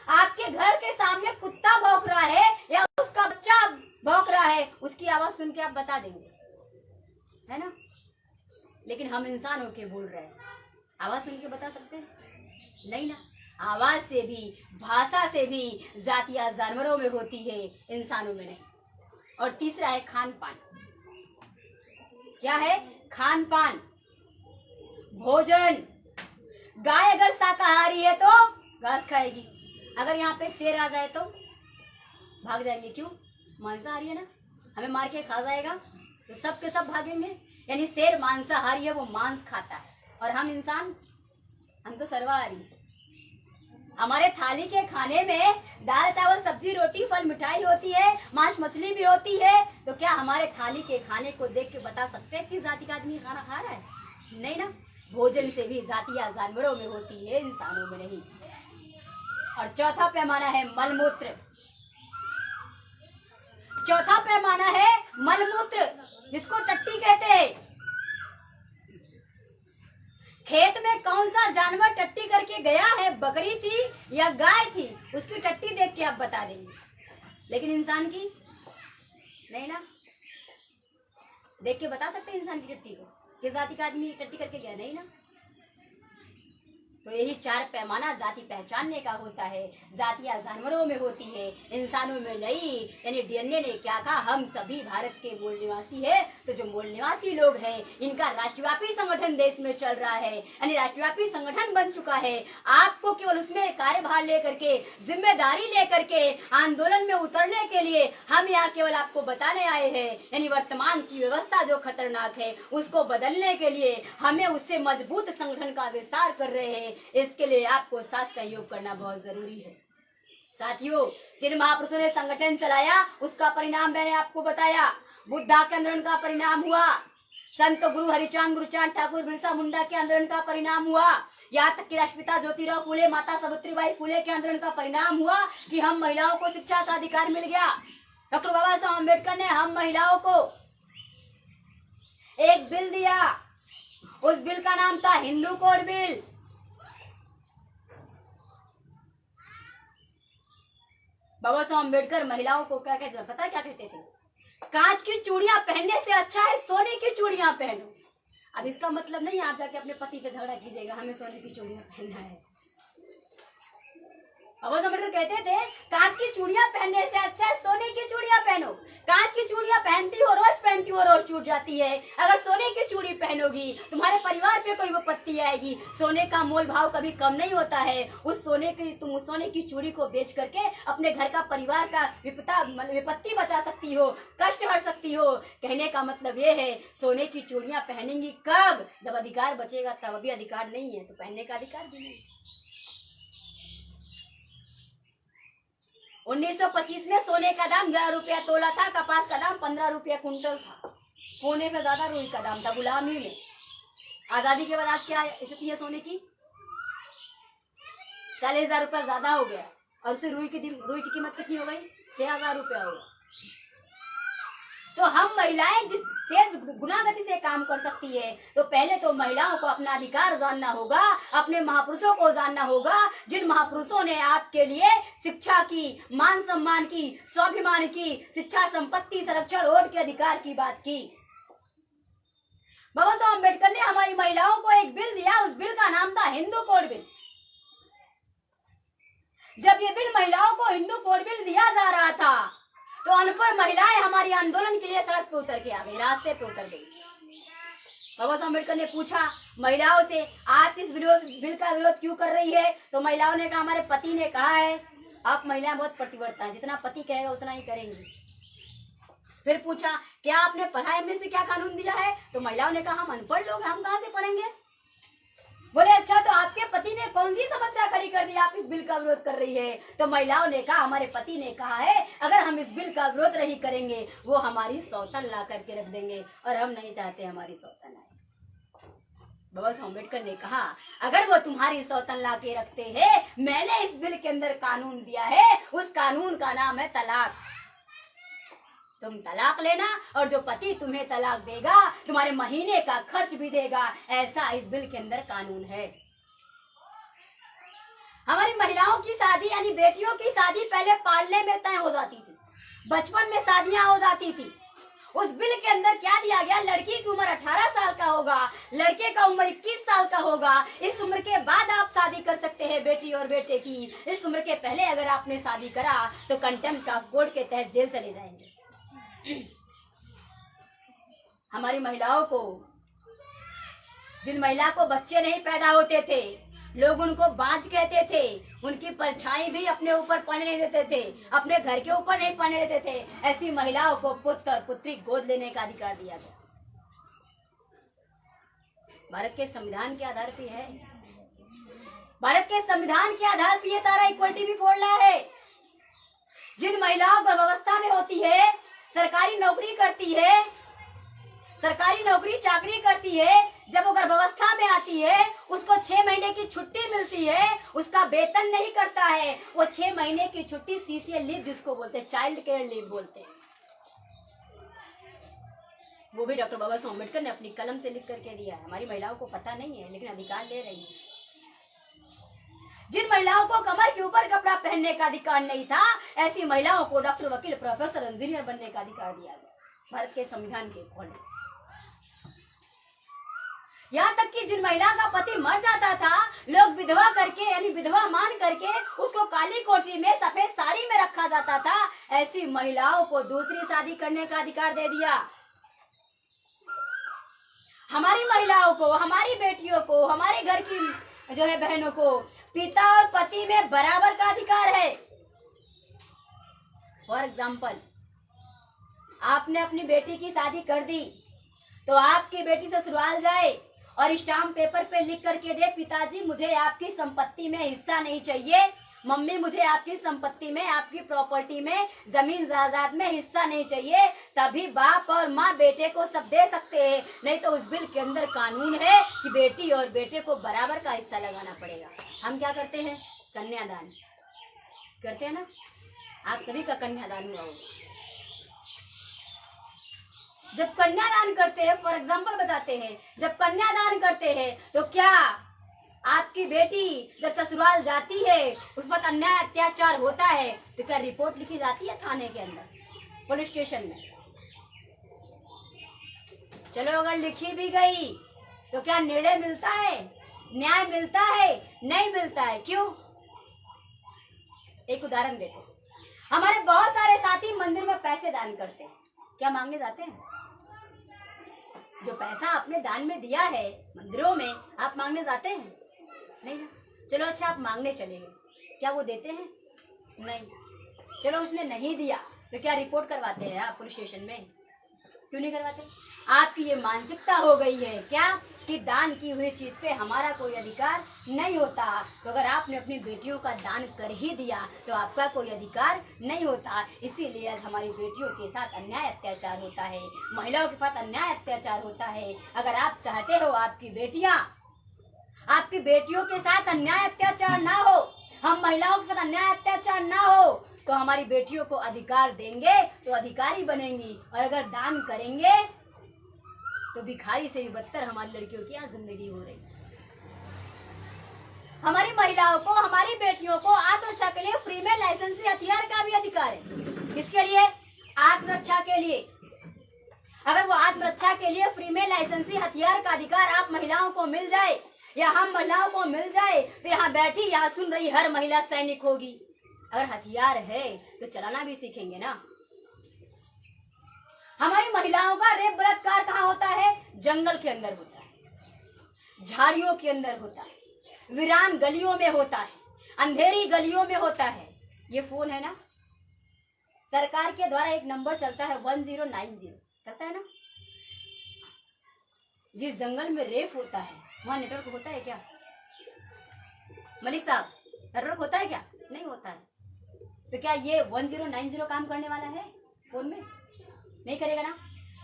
Speaker 2: आपके घर के सामने कुत्ता भौंक रहा है या उसका बच्चा भौंक रहा है, उसकी आवाज सुन के आप बता देंगे, है ना। लेकिन हम इंसान होके बोल रहे हैं, आवाज सुन के बता सकते हैं? नहीं ना। आवाज से भी, भाषा से भी जातियां जानवरों में होती है, इंसानों में नहीं। और तीसरा है खान पान। क्या है? खान पान, भोजन। गाय अगर शाकाहारी है तो घास खाएगी, अगर यहाँ पे शेर आ जाए तो भाग जाएंगे। क्यों? मांसाहारी है ना, हमें मार के खा जाएगा तो सब के सब भागेंगे। यानी शेर मांसाहारी है, वो मांस खाता है, और हम इंसान, हम तो सर्वाहारी। हमारे थाली के खाने में दाल चावल सब्जी रोटी फल मिठाई होती है, मांस मछली भी होती है, तो क्या हमारे थाली के खाने को देख के बता सकते हैं किस जाति का आदमी खाना खा रहा है? नहीं ना। भोजन से भी जातियां जानवरों में होती है, इंसानों में नहीं। और चौथा पैमाना है मलमूत्र। चौथा पैमाना है मलमूत्र, जिसको टट्टी कहते हैं। खेत में कौन सा जानवर टट्टी करके गया है, बकरी थी या गाय थी, उसकी टट्टी देख के आप बता देंगे। लेकिन इंसान की नहीं ना। देख के बता सकते हैं इंसान की टट्टी को, किस जाति का आदमी टट्टी करके गया? नहीं ना। तो यही 4 पैमाना जाति पहचानने का होता है। जातियां जानवरों में होती है, इंसानों में नहीं। यानी डीएनए ने क्या कहा, हम सभी भारत के मूल निवासी है। तो जो मूल निवासी लोग हैं, इनका राष्ट्रव्यापी संगठन देश में चल रहा है, यानी राष्ट्रव्यापी संगठन बन चुका है। आपको केवल उसमें कार्यभार लेकर के, जिम्मेदारी लेकर के आंदोलन में उतरने के लिए हम यहाँ केवल आपको बताने आए हैं। यानी वर्तमान की व्यवस्था जो खतरनाक है, उसको बदलने के लिए हमें उससे मजबूत संगठन का विस्तार कर रहे हैं। इसके लिए आपको साथ सहयोग करना बहुत जरूरी है। साथियों, जिन महापुरुषों ने संगठन चलाया उसका परिणाम मैंने आपको बताया। बुद्धा के आंदोलन का परिणाम हुआ, संत गुरु हरिचांद गुरुचांद ठाकुर बिरसा मुंडा के आंदोलन का परिणाम हुआ, यहाँ तक कि राष्ट्रपिता ज्योतिराव फुले, माता सावित्रीबाई फुले के आंदोलन का परिणाम हुआ कि हम महिलाओं को शिक्षा का अधिकार मिल गया। डॉक्टर बाबा साहब अम्बेडकर ने हम महिलाओं को एक बिल दिया, उस बिल का नाम था हिंदू कोड बिल। बाबा साहब अम्बेडकर महिलाओं को क्या कहते थे, पता है क्या कहते थे? कांच की चूड़ियां पहनने से अच्छा है सोने की चूड़ियां पहनो। अब इसका मतलब नहीं आप जाके अपने पति पे झगड़ा कीजिएगा हमें सोने की चूड़ियां पहनना है। बाबा साहब अम्बेडकर कहते थे कांच की चूड़ियां पहनने से अच्छा है सोने की चूड़ियां पहनो। कांच की चूड़ियां पहनती हो रोज टूट जाती है। अगर सोने की चूड़ी पहनोगी तुम्हारे परिवार पे कोई विपत्ति आएगी। सोने का मोल भाव कभी कम नहीं होता है। तुम उस सोने की चूड़ी को बेच करके अपने घर का परिवार का विपत्ति बचा सकती हो, कष्ट हट सकती हो। कहने का मतलब ये है सोने की चूड़ियां पहनेंगी कब? जब अधिकार बचेगा तब। अभी अधिकार नहीं है तो पहनने का अधिकार भी नहीं। 1925 में सोने का दाम 11 रुपया तोला था, कपास का दाम 15 रुपया कुंटल था। सोने पे ज्यादा रुई का दाम था गुलामी में। आजादी के बाद आज क्या स्थिति है सोने की? 40,000 रुपया ज्यादा हो गया। और उसे रुई की कीमत कितनी हो गई? 6,000 रुपया हो गया। तो हम महिलाएं जिस तेज गुना गति से काम कर सकती है, तो पहले तो महिलाओं को अपना अधिकार जानना होगा, अपने महापुरुषों को जानना होगा, जिन महापुरुषों ने आपके लिए शिक्षा की, मान सम्मान की, स्वाभिमान की, शिक्षा, संपत्ति, संरक्षण, वोट के अधिकार की बात की। बाबा साहब अम्बेडकर ने हमारी महिलाओं को एक बिल दिया, उस बिल का नाम था हिंदू कोड बिल। जब ये बिल महिलाओं को हिंदू कोड बिल दिया जा रहा था तो अनपढ़ महिलाएं हमारी आंदोलन के लिए सड़क पे उतर के आ गई, रास्ते पे उतर गई। बाबा साहब अम्बेडकर ने पूछा महिलाओं से आप इस बिल का विरोध क्यों कर रही है? तो महिलाओं ने कहा हमारे पति ने कहा है। आप महिलाएं बहुत प्रतिबद्धता है, जितना पति कहेगा उतना ही करेंगी। फिर पूछा क्या आपने पढ़ा है, से क्या कानून दिया है? तो महिलाओं ने कहा हम अनपढ़ लोग, हम कहाँ से पढ़ेंगे। बोले अच्छा तो आपके पति ने कौन सी समस्या खड़ी कर दी, आप इस बिल का विरोध कर रही है? तो महिलाओं ने कहा हमारे पति ने कहा है अगर हम इस बिल का विरोध नहीं करेंगे वो हमारी सौतन ला करके रख देंगे, और हम नहीं चाहते हमारी सौतन आए। बाबा साहब अम्बेडकर ने कहा अगर वो तुम्हारी सौतन ला के रखते हैं, मैंने इस बिल के अंदर कानून दिया है, उस कानून का नाम है तलाक। तुम तलाक लेना और जो पति तुम्हें तलाक देगा तुम्हारे महीने का खर्च भी देगा, ऐसा इस बिल के अंदर कानून है। हमारी महिलाओं की शादी यानी बेटियों की शादी पहले पालने में तय हो जाती थी, बचपन में शादियां हो जाती थी। उस बिल के अंदर क्या दिया गया? लड़की की उम्र 18 साल का होगा, लड़के का उम्र 21 साल का होगा। इस उम्र के बाद आप शादी कर सकते हैं बेटी और बेटे की। इस उम्र के पहले अगर आपने शादी करा तो कंटेम्प्ट ऑफ कोर्ट के तहत जेल चले जाएंगे। हमारी महिलाओं को, जिन महिला को बच्चे नहीं पैदा होते थे, लोग उनको बांझ कहते थे, उनकी परछाई भी अपने ऊपर पड़ने नहीं देते थे, अपने घर के ऊपर नहीं पड़ने देते थे, ऐसी महिलाओं को पुत्र और पुत्री गोद लेने का अधिकार दिया गया। भारत के संविधान के आधार पर है, भारत के संविधान के आधार पर ये सारा इक्वलिटी भी फोड़ रहा है। जिन महिलाओं गर्भावस्था में होती है, सरकारी नौकरी करती है, सरकारी नौकरी चाकरी करती है, जब वो गर्भावस्था में आती है उसको 6 महीने की छुट्टी मिलती है, उसका वेतन नहीं करता है। वो 6 महीने की छुट्टी सीसीएल लीव जिसको बोलते हैं, चाइल्ड केयर लीव बोलते हैं, वो भी डॉक्टर बाबा साहब अम्बेडकर ने अपनी कलम से लिख करके दिया है। हमारी महिलाओं को पता नहीं है लेकिन अधिकार ले रही है। जिन महिलाओं को कमर के ऊपर कपड़ा पहनने का अधिकार नहीं था, ऐसी महिलाओं को डॉक्टर, वकील, प्रोफेसर, इंजीनियर बनने का अधिकार दिया गया भारत के संविधान के अकॉर्डिंग। यहाँ तक कि जिन महिला का पति मर जाता था, लोग विधवा करके यानी विधवा मान करके उसको काली कोठरी में सफेद साड़ी में रखा जाता था, ऐसी महिलाओं को दूसरी शादी करने का अधिकार दे दिया। हमारी महिलाओं को, हमारी बेटियों को, हमारे घर की जो है बहनों को पिता और पति में बराबर का अधिकार है। फॉर एग्जाम्पल, आपने अपनी बेटी की शादी कर दी तो आपकी बेटी ससुराल जाए और स्टाम्प पेपर पे लिख करके दे पिताजी मुझे आपकी संपत्ति में हिस्सा नहीं चाहिए, मम्मी मुझे आपकी संपत्ति में, आपकी प्रॉपर्टी में, जमीन जायदाद में हिस्सा नहीं चाहिए, तभी बाप और माँ बेटे को सब दे सकते हैं। नहीं तो उस बिल के अंदर कानून है कि बेटी और बेटे को बराबर का हिस्सा लगाना पड़ेगा। हम क्या करते हैं? कन्यादान करते हैं ना, आप सभी का कन्यादान हुआ होगा। जब कन्यादान करते हैं, फॉर एग्जाम्पल बताते हैं, जब कन्यादान करते हैं तो क्या आपकी बेटी जब ससुराल जाती है उस वक्त अन्याय अत्याचार होता है तो क्या रिपोर्ट लिखी जाती है थाने के अंदर, पुलिस स्टेशन में? चलो अगर लिखी भी गई तो क्या निर्णय मिलता है, न्याय मिलता है? नहीं मिलता है। क्यों? एक उदाहरण देखो, हमारे बहुत सारे साथी मंदिर में पैसे दान करते हैं, क्या मांगने जाते हैं? जो पैसा आपने दान में दिया है मंदिरों में, आप मांगने जाते हैं? नहीं ना। चलो अच्छा, आप मांगने चले गए, क्या वो देते हैं? नहीं। चलो उसने नहीं दिया तो क्या रिपोर्ट करवाते हैं आप पुलिस स्टेशन में? क्यों नहीं करवाते? आपकी ये मानसिकता हो गई है क्या कि दान की हुई चीज पे हमारा कोई अधिकार नहीं होता। तो अगर आपने अपनी बेटियों का दान कर ही दिया तो आपका कोई अधिकार नहीं होता। इसीलिए आज हमारी बेटियों के साथ अन्याय अत्याचार होता है, महिलाओं के साथ अन्याय अत्याचार होता है। अगर आप चाहते हो आपकी बेटियों के साथ अन्याय अत्याचार ना हो, हम महिलाओं के साथ अन्याय अत्याचार ना हो, तो हमारी बेटियों को अधिकार देंगे तो अधिकारी बनेंगी, और अगर दान करेंगे तो भिखारी से भी बदतर हमारी लड़कियों की यहाँ जिंदगी हो रही। हमारी महिलाओं को, हमारी बेटियों को आत्मरक्षा के लिए फ्री में लाइसेंसी हथियार का भी अधिकार है। किसके लिए? आत्मरक्षा के लिए। अगर वो आत्मरक्षा के लिए फ्री में लाइसेंसी हथियार का अधिकार आप महिलाओं को मिल जाए या हम महिलाओं को मिल जाए तो यहाँ बैठी, यहाँ सुन रही हर महिला सैनिक होगी। अगर हथियार है तो चलाना भी सीखेंगे ना। हमारी महिलाओं का रेप बलात्कार कहाँ होता है? जंगल के अंदर होता है, झाड़ियों के अंदर होता है, वीरान गलियों में होता है, अंधेरी गलियों में होता है। ये फोन है ना, सरकार के द्वारा एक नंबर चलता है 1090, चलता है ना। जिस जंगल में रेप होता है वहां नेटवर्क होता है क्या? मलिक साहब, नेटवर्क होता है क्या? नहीं होता है। तो क्या ये 1090 काम करने वाला है फोन में? नहीं करेगा ना।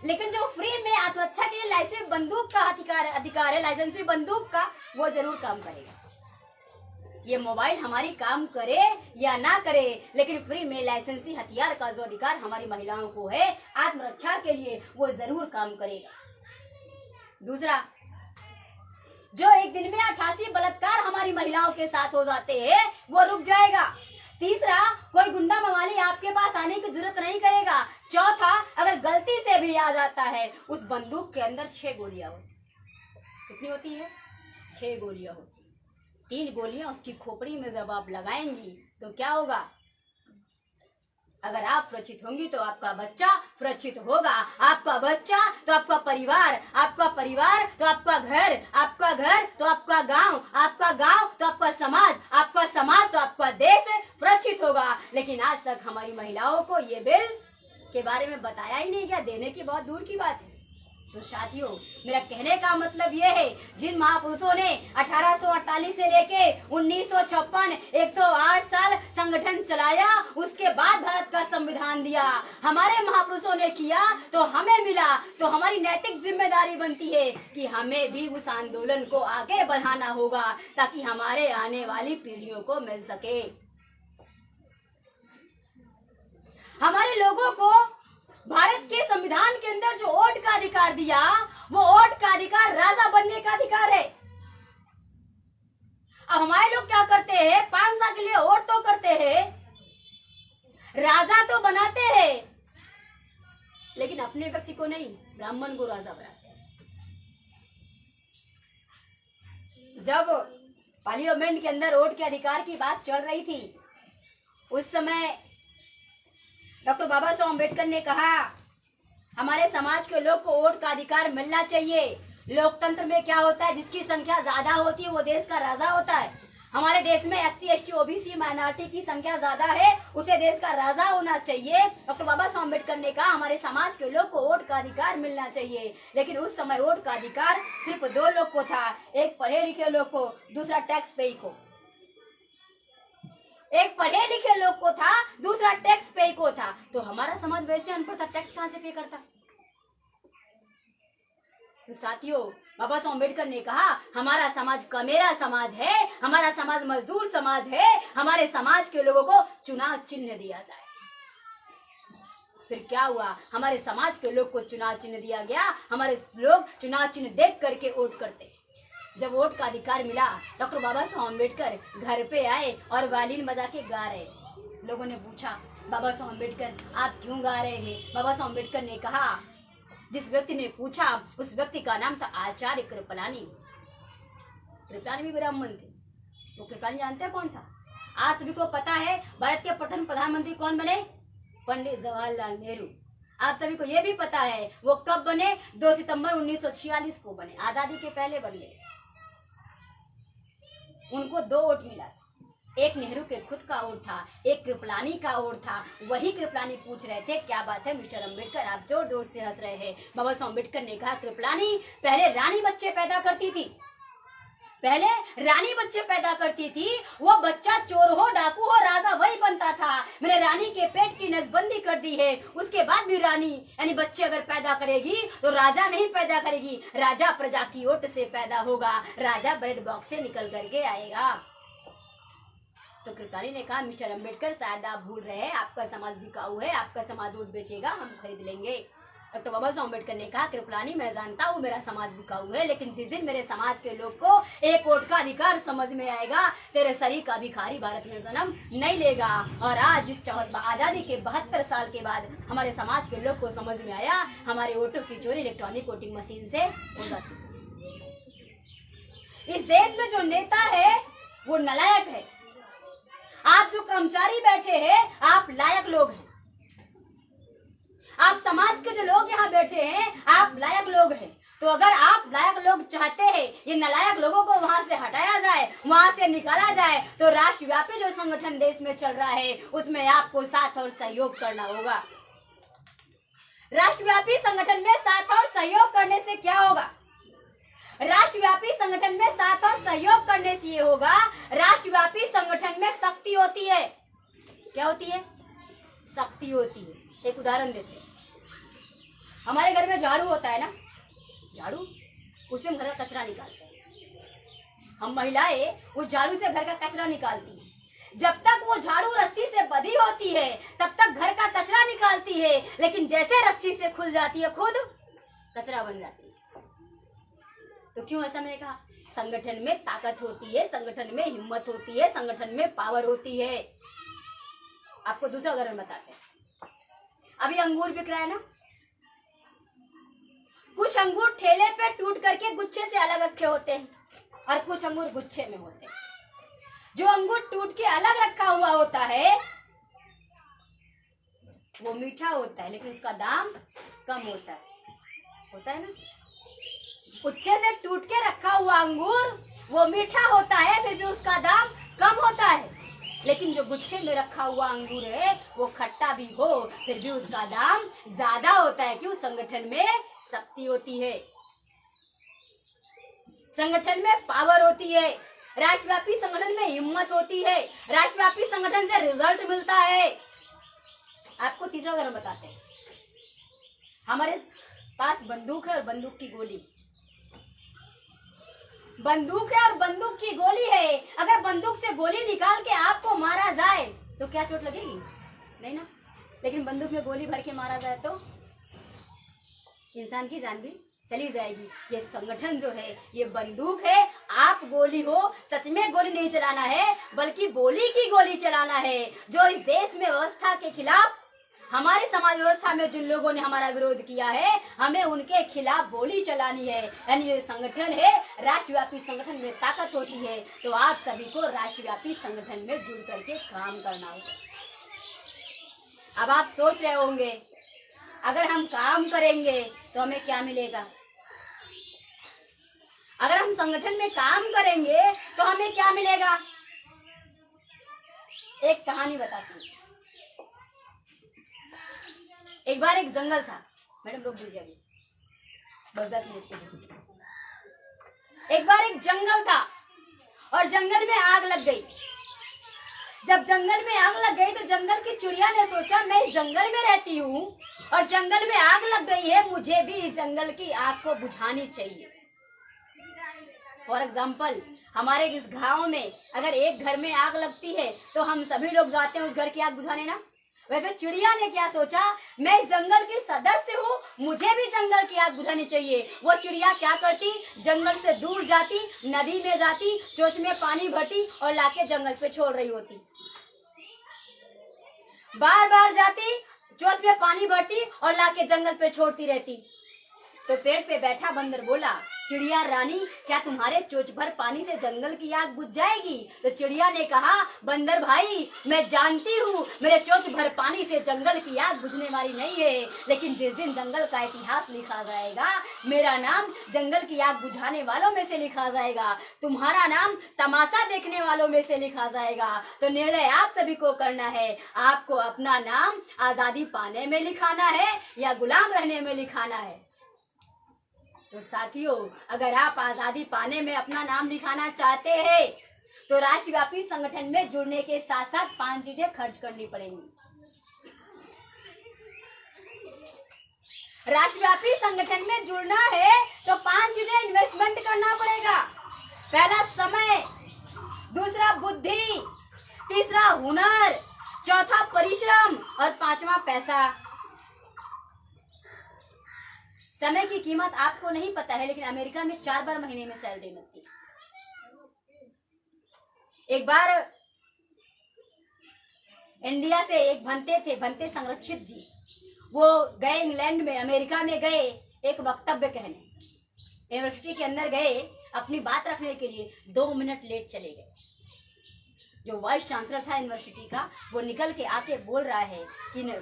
Speaker 2: लेकिन जो फ्री में आत्मरक्षा के लिए लाइसेंस बंदूक का अधिकार है, लाइसेंसी बंदूक का, वो जरूर काम करेगा। ये मोबाइल हमारी काम करे या ना करे, लेकिन फ्री में लाइसेंसी हथियार का जो अधिकार हमारी महिलाओं को है आत्मरक्षा के लिए, वो जरूर काम करेगा। दूसरा, जो एक दिन में 88 बलात्कार हमारी महिलाओं के साथ हो जाते हैं वो रुक जाएगा। तीसरा, कोई गुंडा मवाली आपके पास आने की जरूरत नहीं करेगा। चौथा, अगर गलती से भी आ जाता है, उस बंदूक के अंदर 6 गोलियां होती। कितनी होती है? 6 गोलियां होती। 3 गोलियां उसकी खोपड़ी में जब आप लगाएंगी तो क्या होगा? अगर आप सुरक्षित होंगी तो आपका बच्चा सुरक्षित होगा, आपका बच्चा तो आपका परिवार, आपका परिवार तो आपका घर, आपका घर तो आपका गांव, आपका गांव तो आपका समाज, आपका समाज तो आपका देश सुरक्षित होगा। लेकिन आज तक हमारी महिलाओं को ये बिल के बारे में बताया ही नहीं गया, देने की बहुत दूर की बात है। तो साथियों, मेरा कहने का मतलब ये है, जिन महापुरुषों ने 1848 से लेके 1956 108 साल संगठन चलाया, उसके बाद भारत का संविधान दिया, हमारे महापुरुषों ने किया तो हमें मिला। तो हमारी नैतिक जिम्मेदारी बनती है कि हमें भी उस आंदोलन को आगे बढ़ाना होगा ताकि हमारे आने वाली पीढ़ियों को मिल सके। हमारे लोगों को भारत के संविधान के अंदर जो वोट का अधिकार दिया, वो वोट का अधिकार राजा बनने का अधिकार है। अब हमारे लोग क्या करते हैं? 5 साल के लिए वोट तो करते हैं, राजा तो बनाते हैं, लेकिन अपने व्यक्ति को नहीं, ब्राह्मण को राजा बनाते हैं। जब पार्लियामेंट के अंदर वोट के अधिकार की बात चल रही थी, उस समय डॉक्टर बाबा साहब अम्बेडकर ने कहा हमारे समाज के लोग को वोट का अधिकार मिलना चाहिए। लोकतंत्र में क्या होता है? जिसकी संख्या ज्यादा होती है वो देश का राजा होता है। हमारे देश में SC ST OBC माइनॉरिटी की संख्या ज्यादा है, उसे देश का राजा होना चाहिए। डॉक्टर बाबा साहब अम्बेडकर ने कहा हमारे समाज के लोग को वोट का अधिकार मिलना चाहिए। लेकिन उस समय वोट का अधिकार सिर्फ 2 लोग को था, एक पढ़े लिखे लोग को, दूसरा टैक्स पेई को। एक पढ़े लिखे लोग को था, दूसरा टैक्स पे को था। तो हमारा समाज वैसे अनपढ़ था, टैक्स कहां से पे करता? तो साथियों, बाबा साहब अम्बेडकर ने कहा हमारा समाज कमेरा समाज है, हमारा समाज मजदूर समाज है, हमारे समाज के लोगों को चुनाव चिन्ह दिया जाए। फिर क्या हुआ, हमारे समाज के लोग को चुनाव चिन्ह दिया गया। हमारे लोग चुनाव चिन्ह देख करके वोट करते। जब वोट का अधिकार मिला, डॉक्टर बाबा साहब अम्बेडकर घर पे आए और वायलिन बजा के गा रहे। लोगों ने पूछा, बाबा साहब अम्बेडकर आप क्यों गा रहे हैं? बाबा साहब अम्बेडकर ने कहा, जिस व्यक्ति ने पूछा उस व्यक्ति का नाम था आचार्य कृपलानी। कृपलानी भी ब्राह्मण थे। वो कृपलानी जानते हैं कौन था? आज सभी को पता है भारत के प्रथम प्रधानमंत्री कौन बने? पंडित जवाहरलाल नेहरू। आप सभी को यह भी पता है वो कब बने? 2 सितंबर 1946 को बने, आजादी के पहले बन गए। उनको 2 वोट मिला था, एक नेहरू के खुद का वोट था, एक कृपलानी का वोट था। वही कृपलानी पूछ रहे थे, क्या बात है मिस्टर अम्बेडकर, आप जोर जोर से हंस रहे हैं? बाबा साहब अम्बेडकर ने कहा, कृपलानी पहले रानी बच्चे पैदा करती थी, पहले रानी बच्चे पैदा करती थी। वो बच्चा चोर हो, डाकू हो, राजा वही बनता था। मैंने रानी के पेट की नसबंदी कर दी है। उसके बाद भी रानी यानी बच्चे अगर पैदा करेगी तो राजा नहीं पैदा करेगी। राजा प्रजा की ओट से पैदा होगा। राजा ब्रेड बॉक्स से निकल करके आएगा। तो कृपलानी ने कहा, मिस्टर अम्बेडकर शायद आप भूल रहे हैं, आपका समाज बिकाऊ है, आपका समाज वोट बेचेगा, हम खरीद लेंगे। डॉक्टर बाबा साहब अम्बेडकर ने कहा, कृपलानी मैं जानता हूँ मेरा समाज बिकाऊ है, लेकिन जिस दिन मेरे समाज के लोग को एक वोट का अधिकार समझ में आएगा, तेरे शरीर का भिखारी भारत में जन्म नहीं लेगा। और आज इस आजादी के 72 साल के बाद हमारे समाज के लोग को समझ में आया, हमारे वोटों की चोरी इलेक्ट्रॉनिक वोटिंग मशीन से हो जाती है। इस देश में जो नेता है वो नालायक है। आप जो कर्मचारी बैठे हैं आप लायक लोग हैं। आप समाज के जो लोग यहाँ बैठे हैं आप लायक लोग हैं। तो अगर आप लायक लोग चाहते हैं ये नालायक लोगों को वहां से हटाया जाए, वहां से निकाला जाए, तो राष्ट्रव्यापी जो संगठन देश में चल रहा है उसमें आपको साथ और सहयोग करना होगा। राष्ट्रव्यापी संगठन में साथ और सहयोग करने से क्या होगा? राष्ट्रव्यापी संगठन में साथ और सहयोग करने से ये होगा, राष्ट्रव्यापी संगठन में शक्ति होती है। क्या होती है? शक्ति होती है। एक उदाहरण देते हैं। हमारे घर में झाड़ू होता है ना, झाड़ू, उससे हम घर का कचरा निकालते हैं। हम महिलाएं उस झाड़ू से घर का कचरा निकालती हैं। जब तक वो झाड़ू रस्सी से बंधी होती है तब तक घर का कचरा निकालती है, लेकिन जैसे रस्सी से खुल जाती है खुद कचरा बन जाती है। तो क्यों ऐसा? मैंने कहा, संगठन में ताकत होती है, संगठन में हिम्मत होती है, संगठन में पावर होती है। आपको दूसरा उदाहरण बताते हैं। अभी अंगूर बिक रहा है ना, कुछ अंगूर ठेले पे टूट करके गुच्छे से अलग रखे होते हैं और कुछ अंगूर गुच्छे में होते हैं। जो अंगूर टूट के अलग रखा हुआ होता है वो मीठा होता है, लेकिन उसका दाम कम होता है ना। गुच्छे से टूट के रखा हुआ अंगूर वो मीठा होता है, फिर भी उसका दाम कम होता है। लेकिन जो गुच्छे में रखा हुआ अंगूर है वो खट्टा भी हो फिर भी उसका दाम ज्यादा होता है। क्यों? संगठन में शक्ति होती है, संगठन में पावर होती है, राष्ट्रव्यापी संगठन में हिम्मत होती है, राष्ट्रव्यापी संगठन से रिजल्ट मिलता है। आपको तीसरा उदाहरण बताते हैं। हमारे पास बंदूक है और बंदूक की गोली, बंदूक है और बंदूक की गोली है। अगर बंदूक से गोली निकाल के आपको मारा जाए तो क्या चोट लगेगी? नहीं ना। लेकिन बंदूक में गोली भर के मारा जाए तो इंसान की जान भी चली जाएगी। ये संगठन जो है ये बंदूक है, आप गोली हो, सच में गोली नहीं चलाना है बल्कि बोली की गोली चलाना है। जो इस देश में व्यवस्था के खिलाफ, हमारी समाज व्यवस्था में जिन लोगों ने हमारा विरोध किया है, हमें उनके खिलाफ बोली चलानी है। यानी ये संगठन है, राष्ट्रव्यापी संगठन में ताकत होती है। तो आप सभी को राष्ट्रव्यापी संगठन में जुड़ करके काम करना होगा। अब आप सोच रहे होंगे अगर हम काम करेंगे तो हमें क्या मिलेगा? अगर हम संगठन में काम करेंगे तो हमें क्या मिलेगा? एक कहानी बताती हूँ। एक बार एक जंगल था। मैडम रोक दीजिए अभी, बस 10 मिनट के लिए। एक बार एक जंगल था और जंगल में आग लग गई। जब जंगल में आग लग गई तो जंगल की चिड़िया ने सोचा मैं इस जंगल में रहती हूँ और जंगल में आग लग गई है, मुझे भी इस जंगल की आग को बुझानी चाहिए। फॉर एग्जाम्पल, हमारे इस गांव में अगर एक घर में आग लगती है तो हम सभी लोग जाते हैं उस घर की आग बुझाने ना। वैसे चिड़िया ने क्या सोचा, मैं इस जंगल की सदस्य हूँ, मुझे भी जंगल की आग बुझानी चाहिए। वो चिड़िया क्या करती, जंगल से दूर जाती, नदी में जाती, चोंच में पानी भरती और लाके जंगल पे छोड़ रही होती। बार बार जाती, चोंच में पानी भरती और लाके जंगल पे छोड़ती रहती। तो पेड़ पे बैठा बंदर बोला, चिड़िया रानी, क्या तुम्हारे चोंच भर पानी से जंगल की आग बुझ जाएगी? तो चिड़िया ने कहा, बंदर भाई, मैं जानती हूँ मेरे चोंच भर पानी से जंगल की आग बुझने वाली नहीं है, लेकिन जिस दिन जंगल का इतिहास लिखा जाएगा, मेरा नाम जंगल की आग बुझाने वालों में से लिखा जाएगा, तुम्हारा नाम तमाशा देखने वालों में से लिखा जाएगा। तो निर्णय आप सभी को करना है, आपको अपना नाम आजादी पाने में लिखाना है या गुलाम रहने में लिखाना है। तो साथियों, अगर आप आजादी पाने में अपना नाम लिखाना चाहते हैं तो राष्ट्रव्यापी संगठन में जुड़ने के साथ साथ 5 चीजें खर्च करनी पड़ेंगी। राष्ट्रव्यापी संगठन में जुड़ना है तो 5 चीजें इन्वेस्टमेंट करना पड़ेगा। पहला समय, दूसरा बुद्धि, तीसरा हुनर, चौथा परिश्रम और 5वां पैसा। समय की कीमत आपको नहीं पता है, लेकिन अमेरिका में 4 बार महीने में सैलरी मिलती है। एक बार इंडिया से एक भंते थे, भंते संरक्षित जी, वो गए इंग्लैंड में, अमेरिका में गए एक वक्तव्य कहने, यूनिवर्सिटी के अंदर गए अपनी बात रखने के लिए, 2 मिनट लेट चले गए। जो वाइस चांसलर था यूनिवर्सिटी का, वो निकल के आके बोल रहा है कि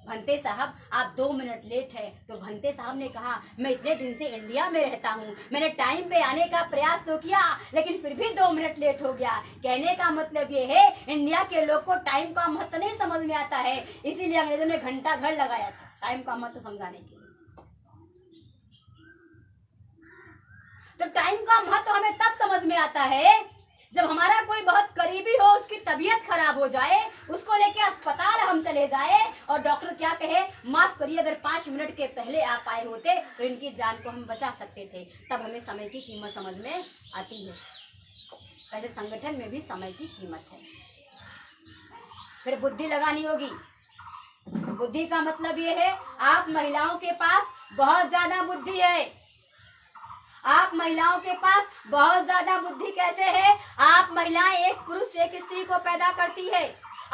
Speaker 2: भंते साहब आप 2 मिनट लेट है। तो भंते साहब ने कहा, मैं इतने दिन से इंडिया में रहता हूँ, मैंने टाइम पे आने का प्रयास तो किया, लेकिन फिर भी 2 मिनट लेट हो गया। कहने का मतलब ये है, इंडिया के लोग को टाइम का महत्व नहीं समझ में आता है, इसीलिए अंग्रेजों ने घंटा घर लगाया था टाइम का महत्व समझाने के लिए। तो टाइम का महत्व हमें तब समझ में आता है जब हमारा कोई बहुत करीबी हो, उसकी तबीयत खराब हो जाए, उसको लेके अस्पताल हम चले जाए और डॉक्टर क्या कहे, माफ करिए अगर 5 मिनट के पहले आप आए होते तो इनकी जान को हम बचा सकते थे। तब हमें समय की कीमत समझ में आती है। ऐसे संगठन में भी समय की कीमत है। फिर बुद्धि लगानी होगी। बुद्धि का मतलब ये है, आप महिलाओं के पास बहुत ज्यादा बुद्धि है। आप महिलाओं के पास बहुत ज्यादा बुद्धि कैसे है? आप महिलाएं एक पुरुष एक स्त्री को पैदा करती है।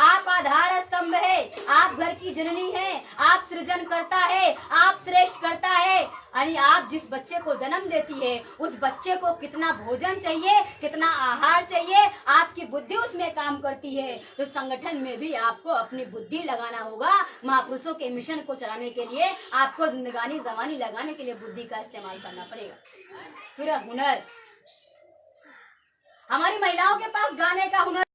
Speaker 2: आप आधार स्तंभ है, आप घर की जननी है, आप सृजन करता है, आप श्रेष्ठ करता है। यानी आप जिस बच्चे को जन्म देती है, उस बच्चे को कितना भोजन चाहिए, कितना आहार चाहिए, आपकी बुद्धि उसमें काम करती है। तो संगठन में भी आपको अपनी बुद्धि लगाना होगा। महापुरुषों के मिशन को चलाने के लिए आपको जिंदगानी जवानी लगाने के लिए बुद्धि का इस्तेमाल करना पड़ेगा। फिर हुनर, हमारी महिलाओं के पास गाने का हुनर